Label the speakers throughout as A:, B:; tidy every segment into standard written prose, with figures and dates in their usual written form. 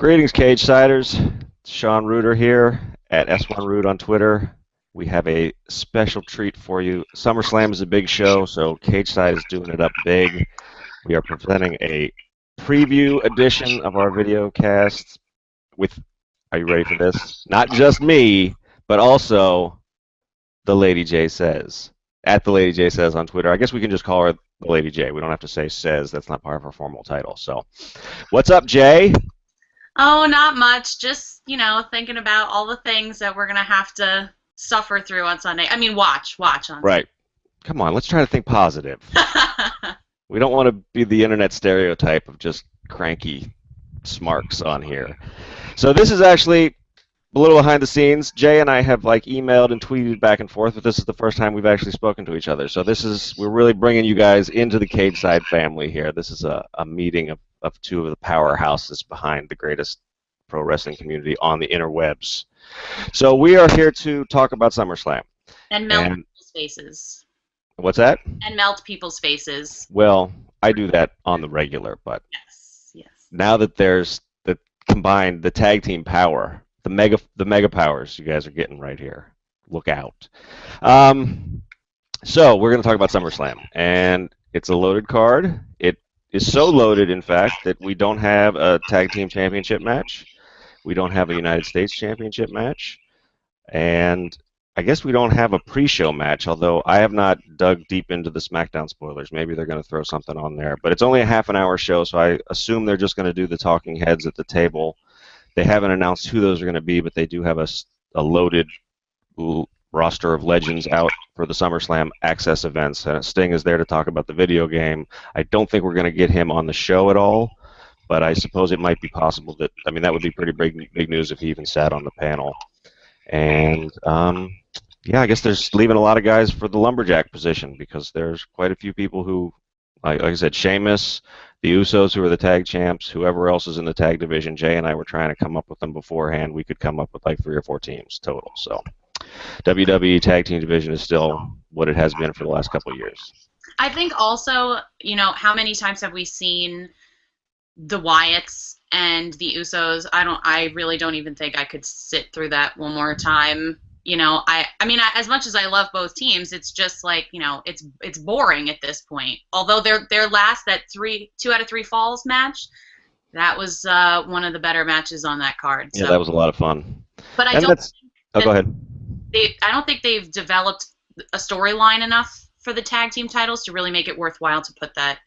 A: Greetings, Cagesiders. Sean Reuter here at S1Root on Twitter. We have a special treat for you. SummerSlam is a big show, so Cageside is doing it up big. We are presenting a preview edition of our video cast with, are you ready for this? Not just me, but also the Lady J Says. At the Lady J Says on Twitter. I guess we can just call her the Lady J. We don't have to say Says. That's not part of her formal title. So, what's up, Jay?
B: Oh, not much. Just, thinking about all the things that we're going to have to suffer through on Sunday. I mean, watch on
A: Right. Come on, let's try to think positive. We don't want to be the internet stereotype of just cranky smarks on here. So this is actually a little behind the scenes. Jay and I have emailed and tweeted back and forth, but this is the first time we've actually spoken to each other. So we're really bringing you guys into the Cageside family here. This is a meeting of two of the powerhouses behind the greatest pro wrestling community on the interwebs. So we are here to talk about SummerSlam.
B: And melt people's faces.
A: What's that?
B: And melt people's faces.
A: Well, I do that on the regular, but
B: Yes.
A: now that there's the combined, the tag team power, the mega powers you guys are getting right here. Look out. So we're going to talk about SummerSlam, and it's a loaded card. It is so loaded, in fact, that we don't have a tag team championship match. We don't have a United States championship match, and I guess we don't have a pre-show match, although I have not dug deep into the SmackDown spoilers. Maybe they're going to throw something on there. But it's only a half-an-hour show, so I assume they're just going to do the talking heads at the table. They haven't announced who those are going to be, but they do have a loaded roster of legends out for the SummerSlam Access events. Sting is there to talk about the video game. I don't think we're going to get him on the show at all, but I suppose it might be possible that, that would be pretty big news if he even sat on the panel. And yeah, I guess there's leaving a lot of guys for the lumberjack position because there's quite a few people who, like I said, Sheamus, the Usos, who are the tag champs, whoever else is in the tag division. Jay and I were trying to come up with them beforehand. We could come up with 3 or 4 teams total. So WWE tag team division is still what it has been for the last couple of years.
B: I think also, how many times have we seen the Wyatts and the Usos? I really don't even think I could sit through that one more time. I mean, as much as I love both teams, it's just it's boring at this point. Although their last, that 2 out of 3 falls match, that was one of the better matches on that card.
A: Yeah, that was a lot of fun.
B: But
A: go ahead.
B: I don't think they've developed a storyline enough for the tag team titles to really make it worthwhile to put that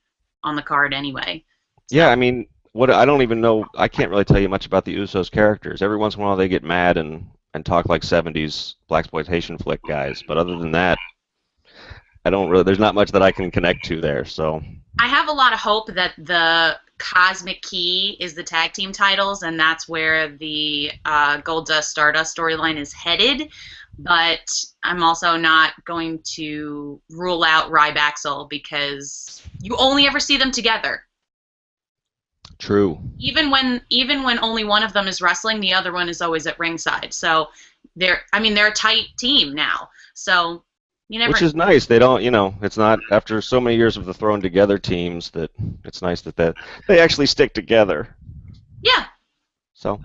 B: on the card anyway. So.
A: Yeah, I mean, I don't even know. I can't really tell you much about the Usos characters. Every once in a while they get mad and talk like 70s blaxploitation flick guys, but other than that, there's not much that I can connect to there. So
B: I have a lot of hope that the Cosmic Key is the tag team titles, and that's where the Goldust Stardust storyline is headed. But I'm also not going to rule out Ryback because you only ever see them together.
A: True.
B: Even when only one of them is wrestling, the other one is always at ringside. So they're a tight team now. So you never.
A: Which is nice. They don't, it's not after so many years of the thrown together teams that it's nice that they actually stick together.
B: Yeah.
A: So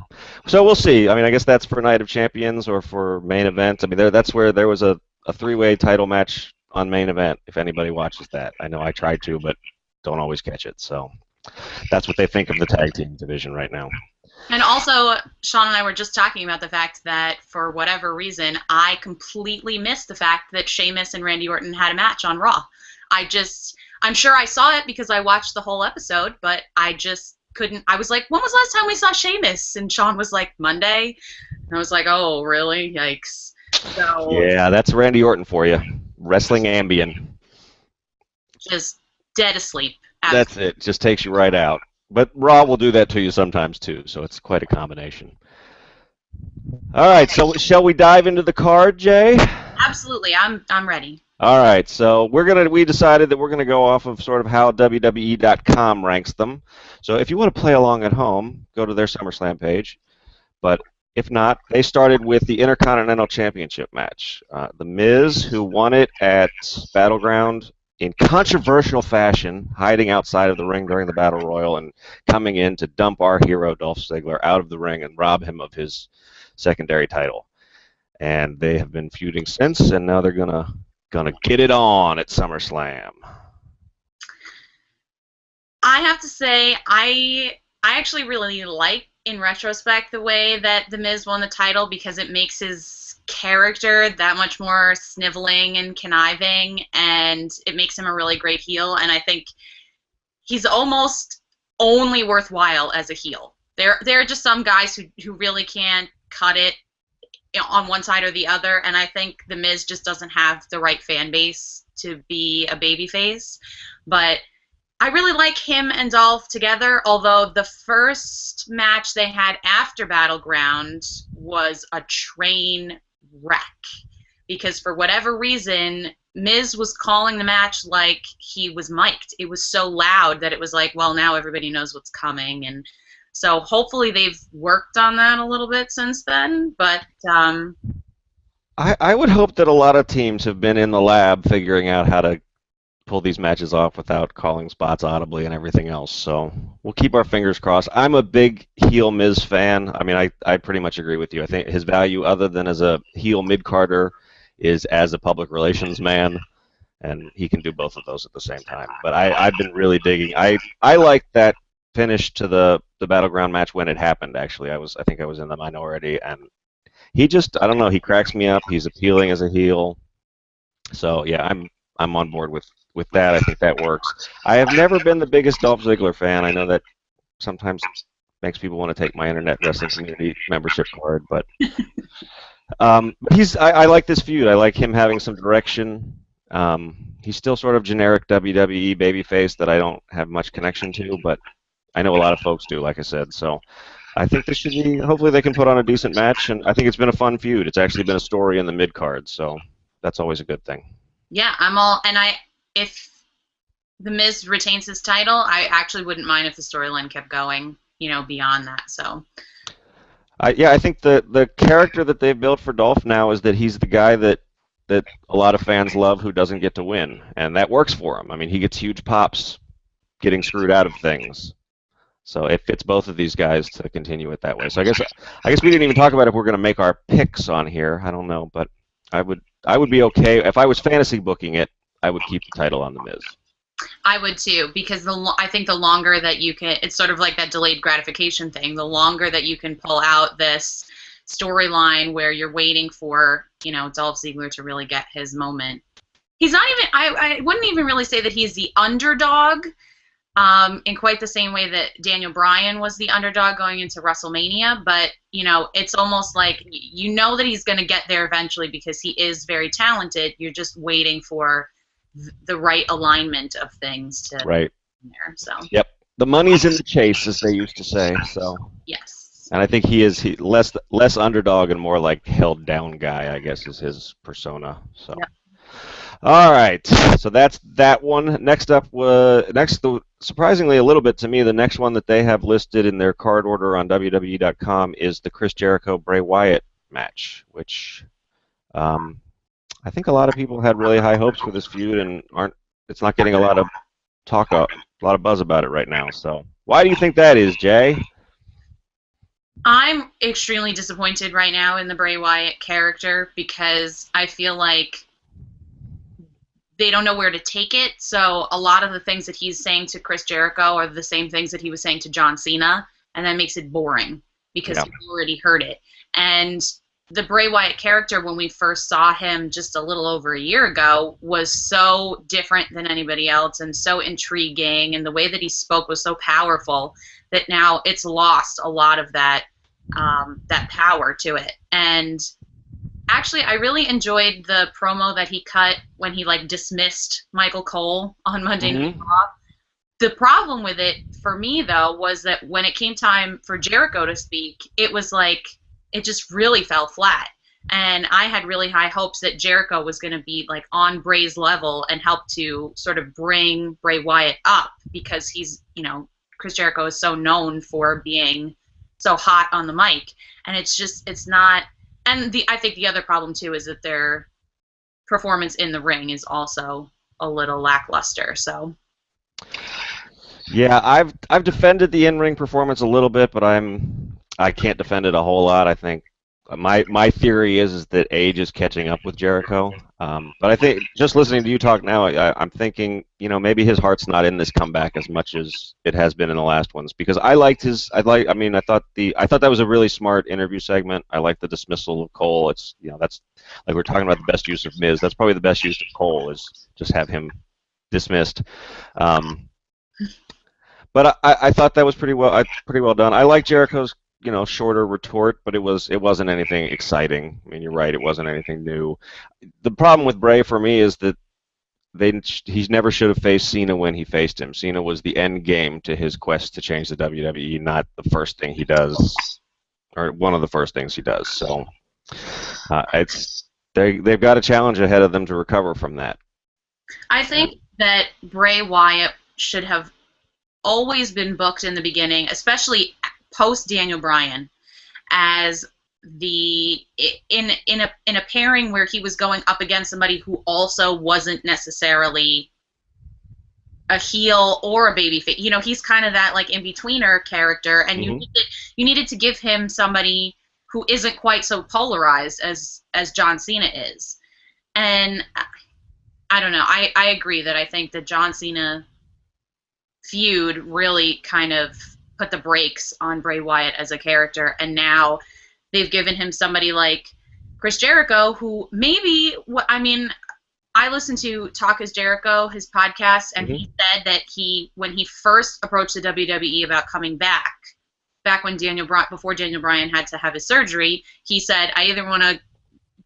A: we'll see. I mean, I guess that's for Night of Champions or for main event. I mean, that's where there was a 3-way title match on main event. If anybody watches that, I know I tried to, but don't always catch it. So. That's what they think of the tag team division right now.
B: And also, Sean and I were just talking about the fact that, for whatever reason, I completely missed the fact that Sheamus and Randy Orton had a match on Raw. I'm sure I saw it because I watched the whole episode, but I just couldn't. I was like, when was the last time we saw Sheamus? And Sean was like, Monday. And I was like, oh, really? Yikes. So,
A: yeah, that's Randy Orton for you. Wrestling Ambien.
B: Just dead asleep.
A: That's it. Just takes you right out. But Raw will do that to you sometimes too, so it's quite a combination. All right, so shall we dive into the card, Jay?
B: Absolutely. I'm ready.
A: All right, so we decided that we're gonna go off of sort of how WWE.com ranks them. So if you want to play along at home, go to their SummerSlam page. But if not, they started with the Intercontinental Championship match. The Miz, who won it at Battleground in controversial fashion, hiding outside of the ring during the Battle Royal and coming in to dump our hero Dolph Ziggler out of the ring and rob him of his secondary title. And they have been feuding since, and now they're gonna get it on at SummerSlam.
B: I have to say, I actually really like, in retrospect, the way that The Miz won the title because it makes his character that much more sniveling and conniving, and it makes him a really great heel. And I think he's almost only worthwhile as a heel. There are just some guys who really can't cut it on one side or the other, and I think The Miz just doesn't have the right fan base to be a babyface. But I really like him and Dolph together, although the first match they had after Battleground was a train wreck. Because for whatever reason, Miz was calling the match like he was mic'd. It was so loud that it was like, well, now everybody knows what's coming. And so hopefully they've worked on that a little bit since then. But
A: I would hope that a lot of teams have been in the lab figuring out how to pull these matches off without calling spots audibly and everything else. So we'll keep our fingers crossed. I'm a big heel Miz fan. I mean, I pretty much agree with you. I think his value, other than as a heel mid-carder, is as a public relations man, and he can do both of those at the same time. But I've been really digging. I liked that finish to the Battleground match when it happened. Actually, I think I was in the minority, and he just, I don't know, he cracks me up. He's appealing as a heel. So yeah, I'm on board with that. I think that works. I have never been the biggest Dolph Ziggler fan. I know that sometimes makes people want to take my internet wrestling community membership card, but I like this feud. I like him having some direction. He's still sort of generic WWE babyface that I don't have much connection to, but I know a lot of folks do, like I said. So I think this should be, hopefully they can put on a decent match, and I think it's been a fun feud. It's actually been a story in the mid-card, so that's always a good thin.
B: Yeah, if The Miz retains his title, I actually wouldn't mind if the storyline kept going, beyond that. So.
A: I think the character that they've built for Dolph now is that he's the guy that a lot of fans love who doesn't get to win, and that works for him. I mean, he gets huge pops getting screwed out of things. So it fits both of these guys to continue it that way. So I guess we didn't even talk about if we're going to make our picks on here. I don't know, but I would be okay if I was fantasy booking it. I would keep the title on The Miz.
B: I would too, because I think the longer that you can, it's sort of like that delayed gratification thing. The longer that you can pull out this storyline where you're waiting for, Dolph Ziggler to really get his moment. He's not even, I wouldn't even really say that he's the underdog in quite the same way that Daniel Bryan was the underdog going into WrestleMania, but, it's almost like that he's going to get there eventually because he is very talented. You're just waiting for the right alignment of things to
A: right
B: there. So
A: yep, the money's in the chase, as they used to say. So
B: yes,
A: and I think he less underdog and more like held down guy, I guess, is his persona. So
B: yep.
A: All right, so that's that one. Next up, surprisingly a little bit to me, the next one that they have listed in their card order on WWE.com is the Chris Jericho Bray Wyatt match, which I think a lot of people had really high hopes for this feud and it's not getting a lot of talk up, a lot of buzz about it right now. So why do you think that is, Jay?
B: I'm extremely disappointed right now in the Bray Wyatt character because I feel like they don't know where to take it. So a lot of the things that he's saying to Chris Jericho are the same things that he was saying to John Cena, and that makes it boring because you've already heard it. And the Bray Wyatt character, when we first saw him just a little over a year ago, was so different than anybody else and so intriguing, and the way that he spoke was so powerful that now it's lost a lot of that power to it. And actually, I really enjoyed the promo that he cut when he dismissed Michael Cole on Monday Night Raw. The problem with it for me, though, was that when it came time for Jericho to speak, it was like it just really fell flat. And I had really high hopes that Jericho was going to be on Bray's level and help to sort of bring Bray Wyatt up because he's, Chris Jericho is so known for being so hot on the mic. And it's not. And I think the other problem too is that their performance in the ring is also a little lackluster. So
A: Yeah, I've defended the in-ring performance a little bit, but I can't defend it a whole lot. I think my theory is that age is catching up with Jericho. But I think just listening to you talk now, I'm thinking, maybe his heart's not in this comeback as much as it has been in the last ones because I thought that was a really smart interview segment. I like the dismissal of Cole. It's, that's like we're talking about the best use of Miz. That's probably the best use of Cole is just have him dismissed. But I thought that was pretty well done. I like Jericho's shorter retort, but it wasn't anything exciting. I mean, you're right, it wasn't anything new. The problem with Bray for me is that he never should have faced Cena when he faced him. Cena was the end game to his quest to change the WWE, not the first thing he does, or one of the first things he does. So they've got a challenge ahead of them to recover from that.
B: I think that Bray Wyatt should have always been booked in the beginning, especially post Daniel Bryan, as in a pairing where he was going up against somebody who also wasn't necessarily a heel or a babyface. He's kind of that like in-betweener character, and you needed to give him somebody who isn't quite so polarized as John Cena is. And I don't know. I agree that I think the John Cena feud really kind of put the brakes on Bray Wyatt as a character, and now they've given him somebody like Chris Jericho, who maybe, I listened to Talk is Jericho, his podcast, and he said that when he first approached the WWE about coming back when before Daniel Bryan had to have his surgery, he said, I either want to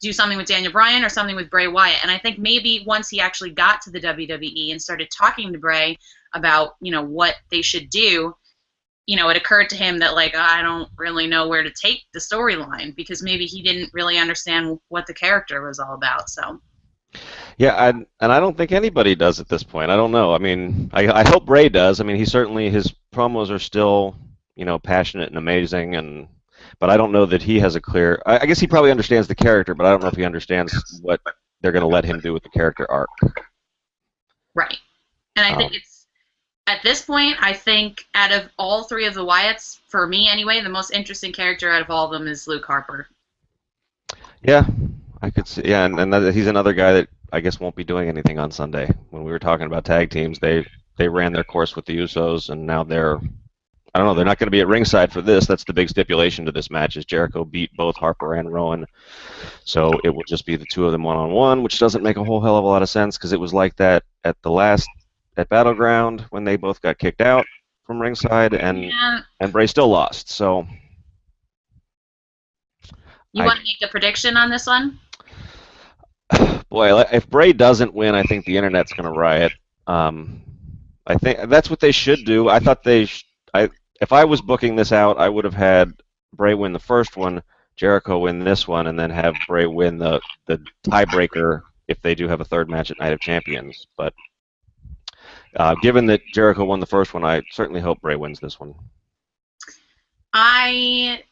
B: do something with Daniel Bryan or something with Bray Wyatt. And I think maybe once he actually got to the WWE and started talking to Bray about, what they should do, it occurred to him that, like, I don't really know where to take the storyline because maybe he didn't really understand what the character was all about. So.
A: Yeah, and I don't think anybody does at this point. I don't know. I mean, I hope Bray does. I mean, his promos are still, passionate and amazing, but I don't know that he has a clear. I guess he probably understands the character, but I don't know if he understands what they're going to let him do with the character arc.
B: Right, and I think at this point, I think out of all three of the Wyatts, for me anyway, the most interesting character out of all of them is Luke Harper.
A: Yeah, I could see. Yeah, and he's another guy that I guess won't be doing anything on Sunday. When we were talking about tag teams, they ran their course with the Usos, and now I don't know, they're not going to be at ringside for this. That's the big stipulation to this match is Jericho beat both Harper and Rowan. So it will just be the two of them one-on-one, which doesn't make a whole hell of a lot of sense because it was like that at Battleground when they both got kicked out from ringside and Bray still lost. So
B: you want to make a prediction on this one?
A: Boy, if Bray doesn't win, I think the internet's going to riot. I think that's what they should do. I thought if I was booking this out, I would have had Bray win the first one, Jericho win this one, and then have Bray win the tiebreaker if they do have a third match at Night of Champions. But given that Jericho won the first one, I certainly hope Bray wins this one.
B: I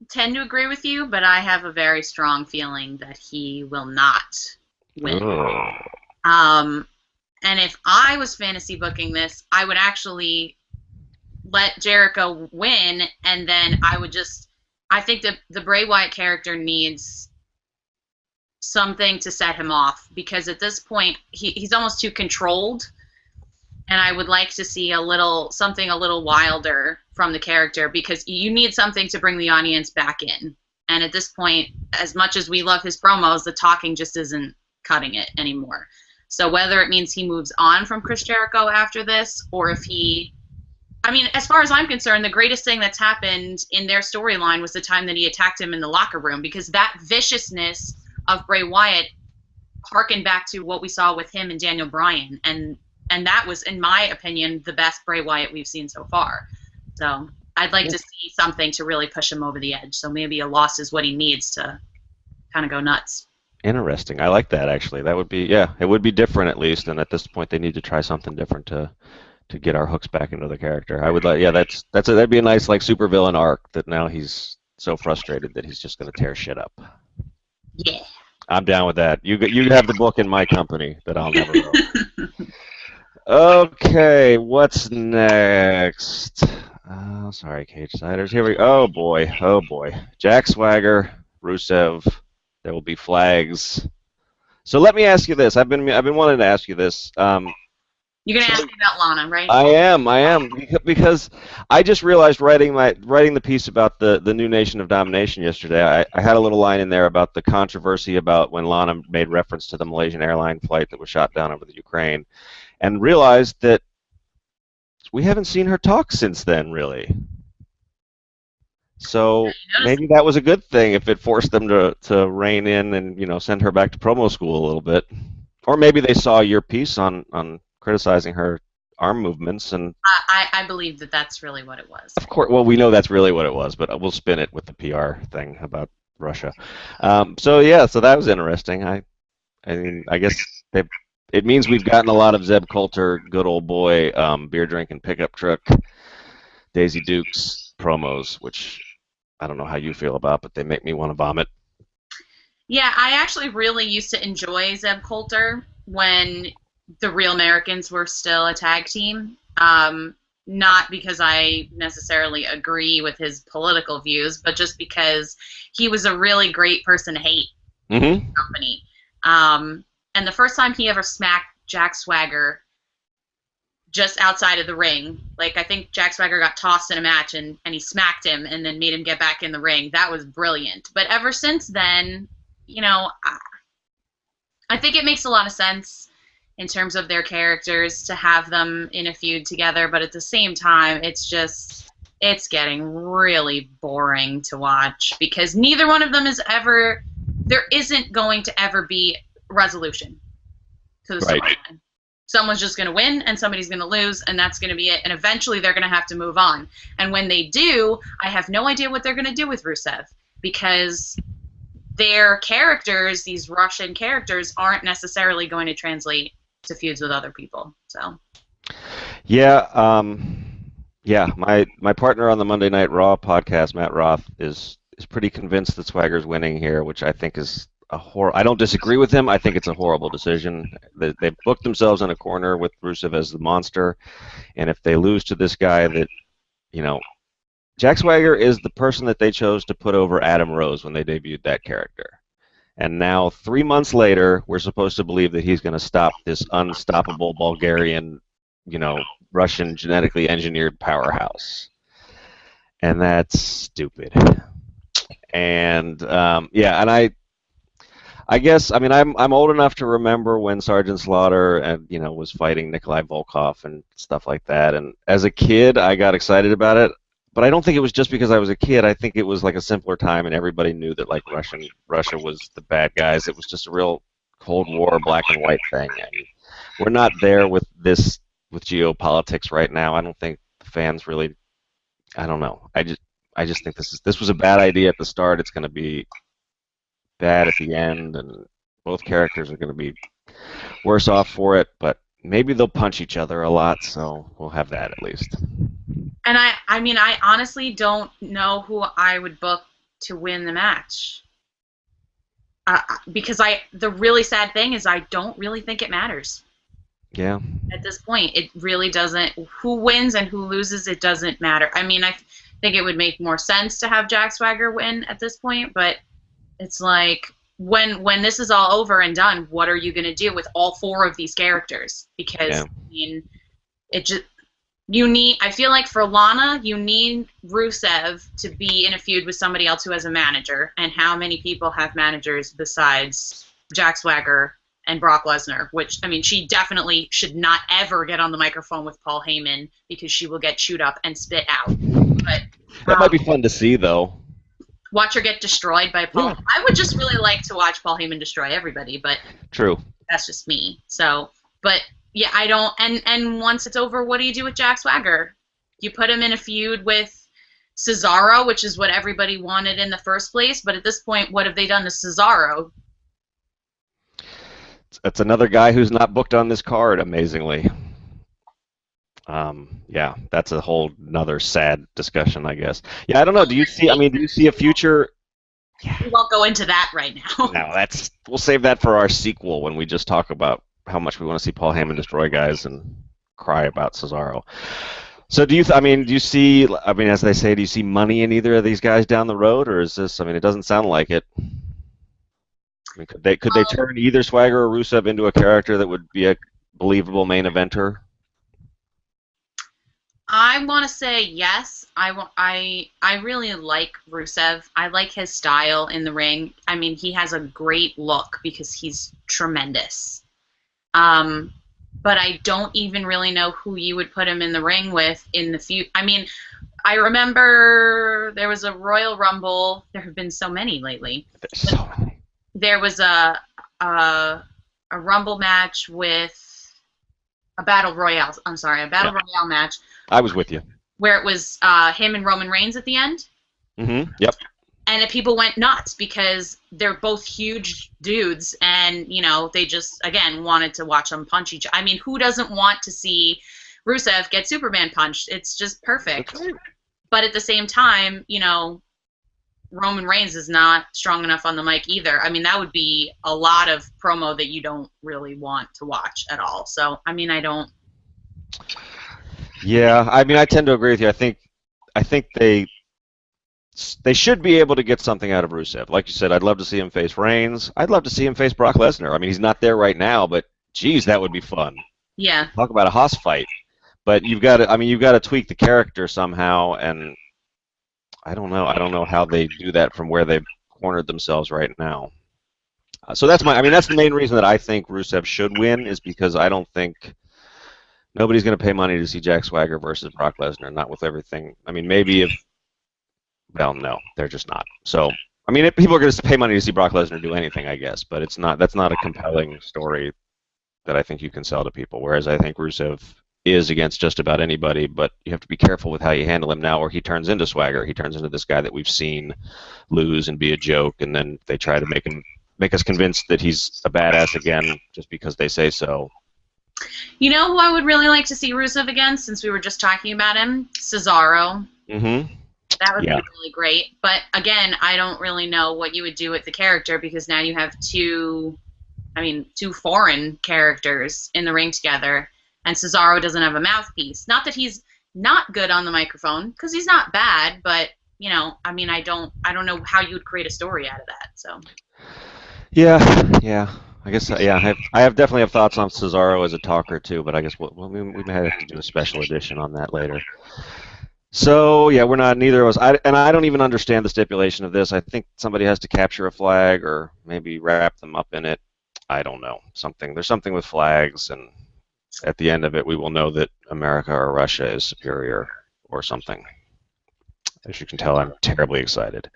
B: tend to agree with you, but I have a very strong feeling that he will not win.
A: Oh.
B: And if I was fantasy booking this, I would actually let Jericho win, and then I think the Bray Wyatt character needs something to set him off, because at this point, he's almost too controlled, and I would like to see something a little wilder from the character, because you need something to bring the audience back in. And at this point, as much as we love his promos, the talking just isn't cutting it anymore. So whether it means he moves on from Chris Jericho after this, or if as far as I'm concerned, the greatest thing that's happened in their storyline was the time that he attacked him in the locker room, because that viciousness of Bray Wyatt harkened back to what we saw with him and Daniel Bryan, and that was, in my opinion, the best Bray Wyatt we've seen so far. So I'd like to see something to really push him over the edge. So maybe a loss is what he needs to kind of go nuts.
A: Interesting. I like that, actually. That would be, it would be different at least, and at this point they need to try something different to get our hooks back into the character. I would like, that'd be a nice like supervillain arc that now he's so frustrated that he's just going to tear shit up.
B: Yeah.
A: I'm down with that. You have the book in my company that I'll never wrote. Okay, what's next? Sorry, Cagesiders. Here we. Oh boy. Oh boy. Jack Swagger, Rusev. There will be flags. So let me ask you this. I've been wanting to ask you this.
B: You're gonna
A: So
B: ask me about Lana, right?
A: I am because I just realized writing the piece about the new Nation of Domination yesterday. I had a little line in there about the controversy about when Lana made reference to the Malaysian airline flight that was shot down over the Ukraine, and realized that we haven't seen her talk since then, really. So
B: You notice?
A: maybe that was a good thing if it forced them to rein in and send her back to promo school a little bit, or maybe they saw your piece on criticizing her arm movements and.
B: I believe that that's really what it was.
A: Of course, well, we know that's really what it was, but we'll spin it with the PR thing about Russia. So yeah, so that was interesting. I mean, I guess it means we've gotten a lot of Zeb Coulter, good old boy, beer drinking pickup truck, Daisy Dukes promos, which I don't know how you feel about, but they make me want to vomit.
B: Yeah, I actually really used to enjoy Zeb Coulter when the Real Americans were still a tag team. Not because I necessarily agree with his political views, but just because he was a really great person to hate in
A: Mm-hmm.
B: the company. And the first time he ever smacked Jack Swagger just outside of the ring, like I think Jack Swagger got tossed in a match and he smacked him and then made him get back in the ring. That was brilliant. But ever since then, I think it makes a lot of sense in terms of their characters to have them in a feud together, but at the same time, it's getting really boring to watch because neither one of them there isn't going to ever be resolution to the
A: Right.
B: storyline. Someone's just going to win and somebody's going to lose, and that's going to be it. And eventually they're going to have to move on. And when they do, I have no idea what they're going to do with Rusev because their characters, these Russian characters, aren't necessarily going to translate to feuds with other people. So
A: Yeah. Yeah. My partner on the Monday Night Raw podcast, Matt Roth, is pretty convinced that Swagger's winning here, which I think is I don't disagree with him. I think it's a horrible decision. They've booked themselves in a corner with Rusev as the monster, and if they lose to this guy that, you know, Jack Swagger is the person that they chose to put over Adam Rose when they debuted that character. And now, 3 months later, we're supposed to believe that he's going to stop this unstoppable Bulgarian, Russian genetically engineered powerhouse. And that's stupid. And yeah, and I guess I'm old enough to remember when Sergeant Slaughter and was fighting Nikolai Volkov and stuff like that. And as a kid, I got excited about it. But I don't think it was just because I was a kid. I think it was like a simpler time, and everybody knew that like Russia was the bad guys. It was just a real Cold War black and white thing. And we're not there with geopolitics right now. I don't think the fans really. I don't know. I just think this was a bad idea at the start. It's going to be bad at the end, and both characters are going to be worse off for it. But maybe they'll punch each other a lot, so we'll have that at least.
B: and I honestly don't know who I would book to win the match. Because the really sad thing is I don't really think it matters.
A: Yeah.
B: At this point, it really doesn't. Who wins and who loses, it doesn't matter. I mean, I think it would make more sense to have Jack Swagger win at this point, but it's like when this is all over and done, what are you going to do with all four of these characters? Because
A: Yeah.
B: I mean, I feel like for Lana, you need Rusev to be in a feud with somebody else who has a manager. And how many people have managers besides Jack Swagger and Brock Lesnar? Which, I mean, she definitely should not ever get on the microphone with Paul Heyman because she will get chewed up and spit out. But
A: That might be fun to see, though.
B: watch her get destroyed by Paul.
A: Yeah.
B: I would just really like to watch Paul Heyman destroy everybody, but
A: True.
B: that's just me. So, but yeah, I don't. And once it's over, what do you do with Jack Swagger? You put him in a feud with Cesaro, which is what everybody wanted in the first place. But at this point, what have they done to Cesaro?
A: It's another guy who's not booked on this card, amazingly. Yeah, that's a whole another sad discussion, I guess. Yeah, I don't know. Do you see a future? Yeah.
B: We won't go into that right now.
A: No, we'll save that for our sequel when we just talk about how much we want to see Paul Heyman destroy guys and cry about Cesaro. So do you see, I mean, as they say, do you see money in either of these guys down the road, or is this, I mean, it doesn't sound like it. I mean, could they turn either Swagger or Rusev into a character that would be a believable main eventer?
B: I want to say yes. I really like Rusev. I like his style in the ring. I mean, he has a great look because he's tremendous. Um, but I don't even really know who you would put him in the ring with in the future. I mean, I remember there was a Royal Rumble. There have been so many lately.
A: There's so many.
B: There was a a Rumble match with a Battle Royale. I'm sorry, a Battle
A: Yeah,
B: Royale match
A: I was with you.
B: where it was him and Roman Reigns at the end.
A: Yep.
B: And people went nuts because they're both huge dudes, and they just again wanted to watch them punch each other. I mean, who doesn't want to see Rusev get Superman punched? It's just perfect.
A: That's right.
B: But at the same time, Roman Reigns is not strong enough on the mic either. I mean, that would be a lot of promo that you don't really want to watch at all. So, I mean, I don't.
A: Yeah, I mean, I tend to agree with you. I think they should be able to get something out of Rusev. Like you said, I'd love to see him face Reigns. I'd love to see him face Brock Lesnar. I mean, he's not there right now, but geez, that would be fun.
B: Yeah.
A: Talk about a hoss fight. But you've got to tweak the character somehow, and I don't know. I don't know how they do that from where they've cornered themselves right now. So that's the main reason that I think Rusev should win is because I don't think nobody's going to pay money to see Jack Swagger versus Brock Lesnar. Not with everything. I mean, maybe if well, no, they're just not. So, I mean, people are going to pay money to see Brock Lesnar do anything, I guess, but it's not. That's not a compelling story that I think you can sell to people. Whereas I think Rusev is against just about anybody, but you have to be careful with how you handle him now, or he turns into Swagger. He turns into this guy that we've seen lose and be a joke, and then they try to make us convinced that he's a badass again just because they say so.
B: You know who I would really like to see Rusev again, since we were just talking about him? Cesaro.
A: Mm-hmm.
B: That would
A: Yeah.
B: be really great. But again, I don't really know what you would do with the character because now you have two foreign characters in the ring together, and Cesaro doesn't have a mouthpiece. Not that he's not good on the microphone, because he's not bad, but I don't know how you would create a story out of that. So.
A: Yeah. I guess, yeah. I definitely have thoughts on Cesaro as a talker too, but I guess we may have to do a special edition on that later. So yeah, neither of us. I don't even understand the stipulation of this. I think somebody has to capture a flag or maybe wrap them up in it. I don't know. There's something with flags, and at the end of it, we will know that America or Russia is superior or something. As you can tell, I'm terribly excited.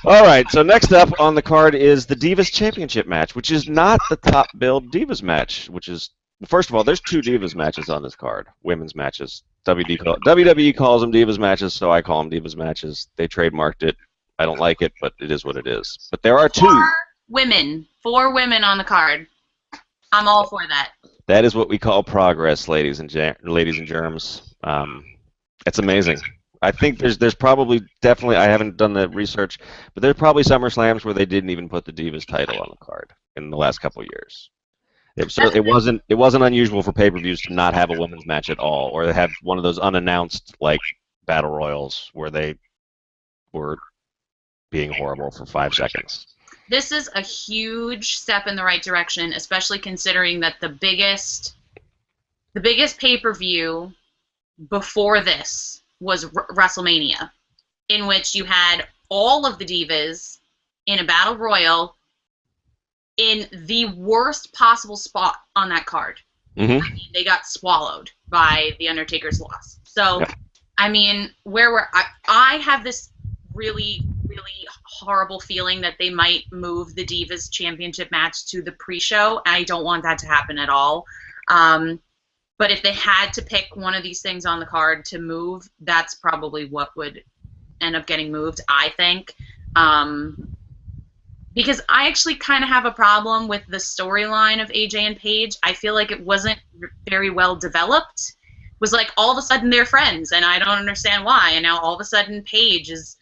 A: All right, so next up on the card is the Divas Championship match, which is not the top-billed Divas match, which is, first of all, there's two Divas matches on this card, women's matches. WWE calls them Divas matches, so I call them Divas matches. They trademarked it. I don't like it, but it is what it is. But there are two.
B: Four women on the card. I'm all for that.
A: That is what we call progress, ladies and germs. It's amazing. I think there's probably definitely, I haven't done the research, but there's probably SummerSlams where they didn't even put the Divas title on the card in the last couple of years. It wasn't unusual for pay-per-views to not have a women's match at all, or to have one of those unannounced like battle royals where they were being horrible for 5 seconds.
B: This is a huge step in the right direction, especially considering that the biggest pay-per-view before this was WrestleMania, in which you had all of the divas in a battle royal in the worst possible spot on that card.
A: Mm-hmm.
B: I mean, they got swallowed by The Undertaker's loss. So, yeah. I mean, I have this really, really horrible feeling that they might move the Divas Championship match to the pre-show. I don't want that to happen at all. But if they had to pick one of these things on the card to move, that's probably what would end up getting moved, I think. Because I actually kind of have a problem with the storyline of AJ and Paige. I feel like it wasn't very well developed. It was like all of a sudden they're friends, and I don't understand why. And now all of a sudden Paige is,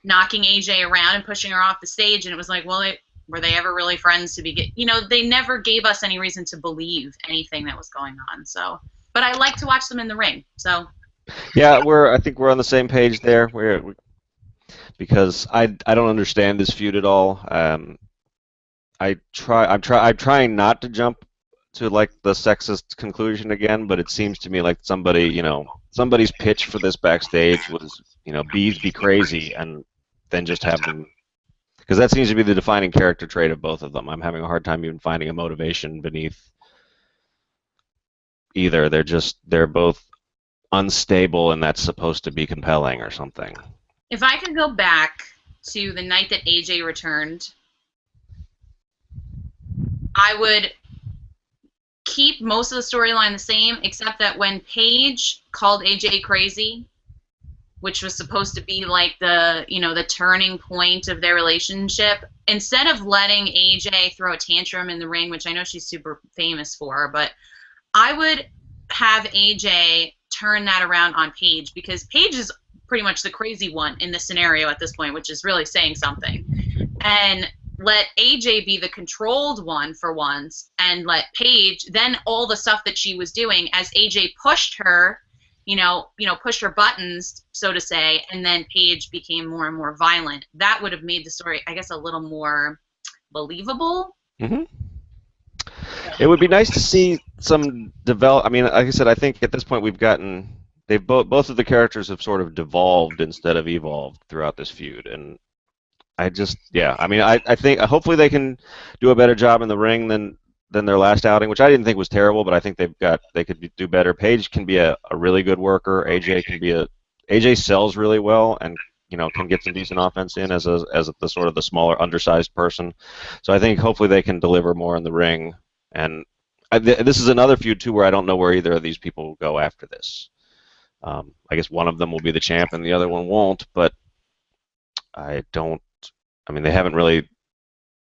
B: knocking AJ around and pushing her off the stage, and it was like, well, were they ever really friends to begin? You know, they never gave us any reason to believe anything that was going on. So, but I like to watch them in the ring. So,
A: Yeah, I think we're on the same page there. Because I don't understand this feud at all. I'm trying not to jump to like the sexist conclusion again, but it seems to me like somebody's pitch for this backstage was, bees be crazy, and then just have them, because that seems to be the defining character trait of both of them. I'm having a hard time even finding a motivation beneath either. They're both unstable, and that's supposed to be compelling or something.
B: if I could go back to the night that AJ returned, I would keep most of the storyline the same, except that when Paige called AJ crazy, which was supposed to be like the turning point of their relationship, instead of letting AJ throw a tantrum in the ring, which I know she's super famous for, but I would have AJ turn that around on Paige, because Paige is pretty much the crazy one in this scenario at this point, which is really saying something. And let AJ be the controlled one for once, and let Paige, then all the stuff that she was doing as AJ pushed her, pushed her buttons, so to say, and then Paige became more and more violent. That would have made the story, I guess, a little more believable.
A: Hmm. It would be nice to see some develop. I mean, like I said, I think at this point they've both of the characters have sort of devolved instead of evolved throughout this feud, and I mean, I think hopefully they can do a better job in the ring than their last outing, which I didn't think was terrible, but I think they could do better. Paige can be a really good worker. AJ sells really well, and can get some decent offense in as the sort of the smaller, undersized person. So I think hopefully they can deliver more in the ring. And this is another feud too where I don't know where either of these people will go after this. I guess one of them will be the champ and the other one won't, but I don't. I mean, they haven't really.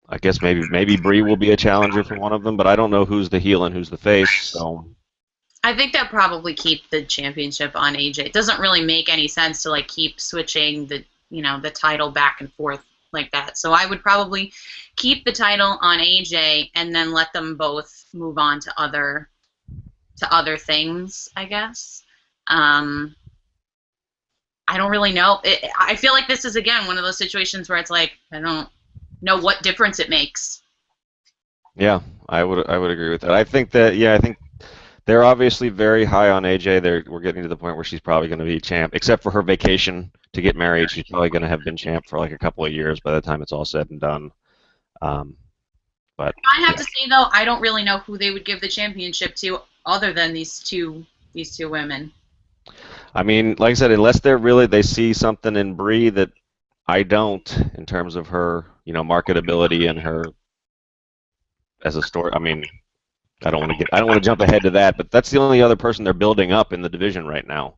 A: I guess maybe Bree will be a challenger for one of them, but I don't know who's the heel and who's the face. So
B: I think they'll probably keep the championship on AJ. It doesn't really make any sense to like keep switching the title back and forth like that. So I would probably keep the title on AJ and then let them both move on to other things, I guess. I don't really know. I feel like this is again one of those situations where it's like I don't know what difference it makes.
A: yeah, I would agree with that. I think they're obviously very high on AJ. We're getting to the point where she's probably going to be champ, except for her vacation to get married. She's probably going to have been champ for like a couple of years by the time it's all said and done. But
B: I have to say though, I don't really know who they would give the championship to other than these two women.
A: I mean, like I said, unless they see something in Bree that I don't, in terms of her, marketability and her as a story. I mean, I don't want to jump ahead to that, but that's the only other person they're building up in the division right now.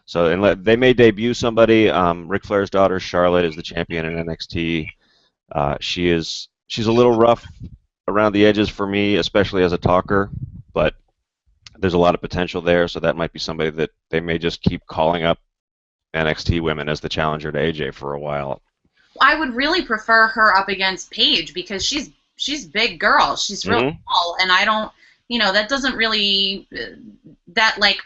A: So, and they may debut somebody. Ric Flair's daughter Charlotte is the champion in NXT. She's a little rough around the edges for me, especially as a talker, but there's a lot of potential there. So that might be somebody that they may just keep calling up NXT women as the challenger to AJ for a while.
B: I would really prefer her up against Paige because she's big girl. She's real tall, and I don't, that doesn't really that like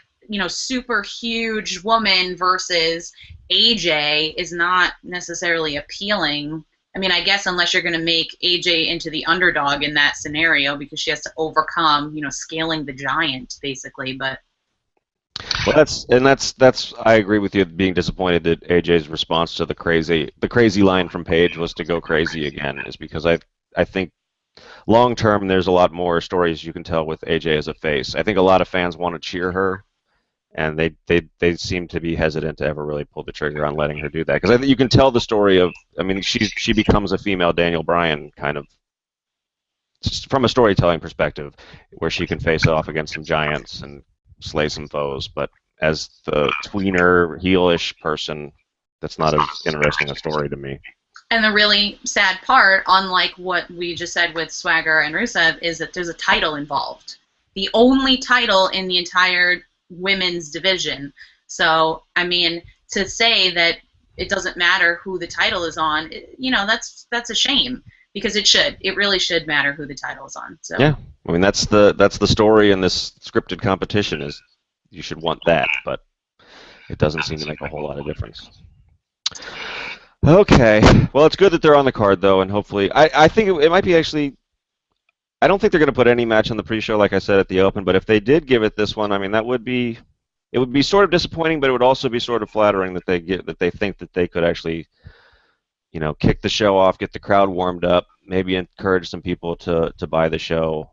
B: super huge woman versus AJ is not necessarily appealing. I mean, I guess unless you're going to make AJ into the underdog in that scenario because she has to overcome, scaling the giant basically, but.
A: Well, that's I agree with you being disappointed that AJ's response to the crazy line from Paige was to go crazy again, is because I think long term there's a lot more stories you can tell with AJ as a face. I think a lot of fans want to cheer her, and they seem to be hesitant to ever really pull the trigger on letting her do that, because I think you can tell the story of, I mean, she becomes a female Daniel Bryan kind of, just from a storytelling perspective, where she can face off against some giants and slay some foes, but as the tweener, heelish person, that's not as interesting a story to me.
B: And the really sad part, unlike what we just said with Swagger and Rusev, is that there's a title involved. The only title in the entire women's division. So, I mean, to say that it doesn't matter who the title is on, that's a shame because it really should matter who the title is on. So
A: Yeah, I mean that's the story in this scripted competition is you should want that, but it doesn't seem to make a whole lot of difference. Okay, well it's good that they're on the card though, and hopefully I think it might be actually. I don't think they're going to put any match on the pre-show, like I said at the Open. But if they did give it this one, I mean that would be. It would be sort of disappointing, but it would also be sort of flattering that they think that they could actually, kick the show off, get the crowd warmed up, maybe encourage some people to buy the show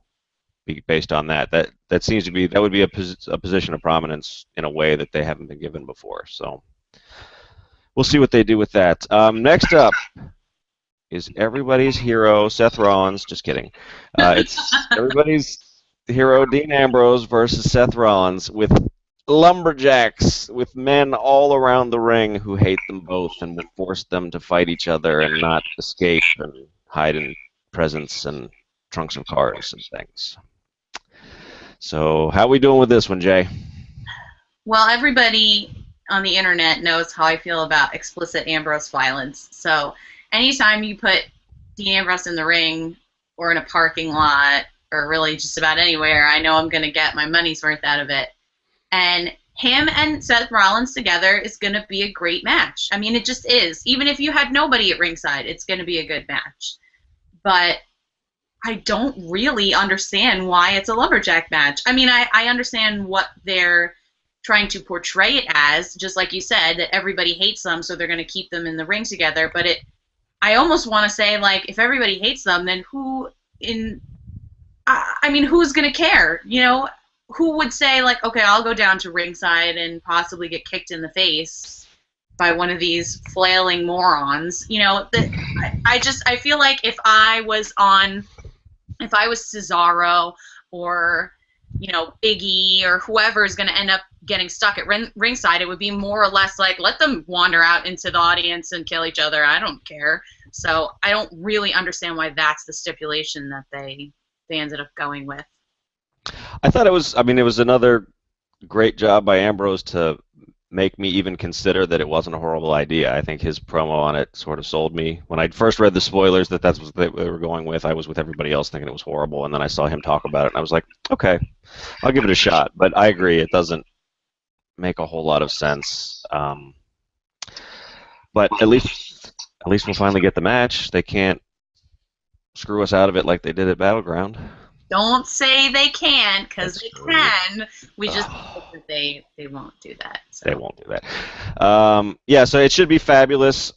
A: based on that. That seems to be that would be a position of prominence in a way that they haven't been given before. So we'll see what they do with that. Next up is everybody's hero Seth Rollins. Just kidding. It's everybody's hero Dean Ambrose versus Seth Rollins with lumberjacks, with men all around the ring who hate them both and will force them to fight each other and not escape and hide in presents and trunks of cars and things. So how are we doing with this one, Jay?
B: well, everybody on the internet knows how I feel about explicit Ambrose violence. So anytime you put Dean Ambrose in the ring or in a parking lot or really just about anywhere, I know I'm going to get my money's worth out of it. And him and Seth Rollins together is going to be a great match. I mean, it just is. Even if you had nobody at ringside, it's going to be a good match. But I don't really understand why it's a lumberjack match. I mean, I understand what they're trying to portray it as, just like you said, that everybody hates them, so they're going to keep them in the ring together. But I almost want to say, like, if everybody hates them, then who's going to care? Who would say, like, okay, I'll go down to ringside and possibly get kicked in the face by one of these flailing morons? I feel like if I was Cesaro or, Biggie or whoever is going to end up getting stuck at ringside, it would be more or less like, let them wander out into the audience and kill each other. I don't care. So I don't really understand why that's the stipulation that they ended up going with.
A: I thought it was another great job by Ambrose to make me even consider that it wasn't a horrible idea. I think his promo on it sort of sold me. When I first read the spoilers that's what they were going with, I was with everybody else thinking it was horrible, and then I saw him talk about it, and I was like, okay, I'll give it a shot. But I agree, it doesn't make a whole lot of sense. But at least we'll finally get the match. They can't screw us out of it like they did at Battleground.
B: Don't say they can't, because they can. We just hope that they won't do that. So.
A: They won't do that. Yeah, so it should be fabulous.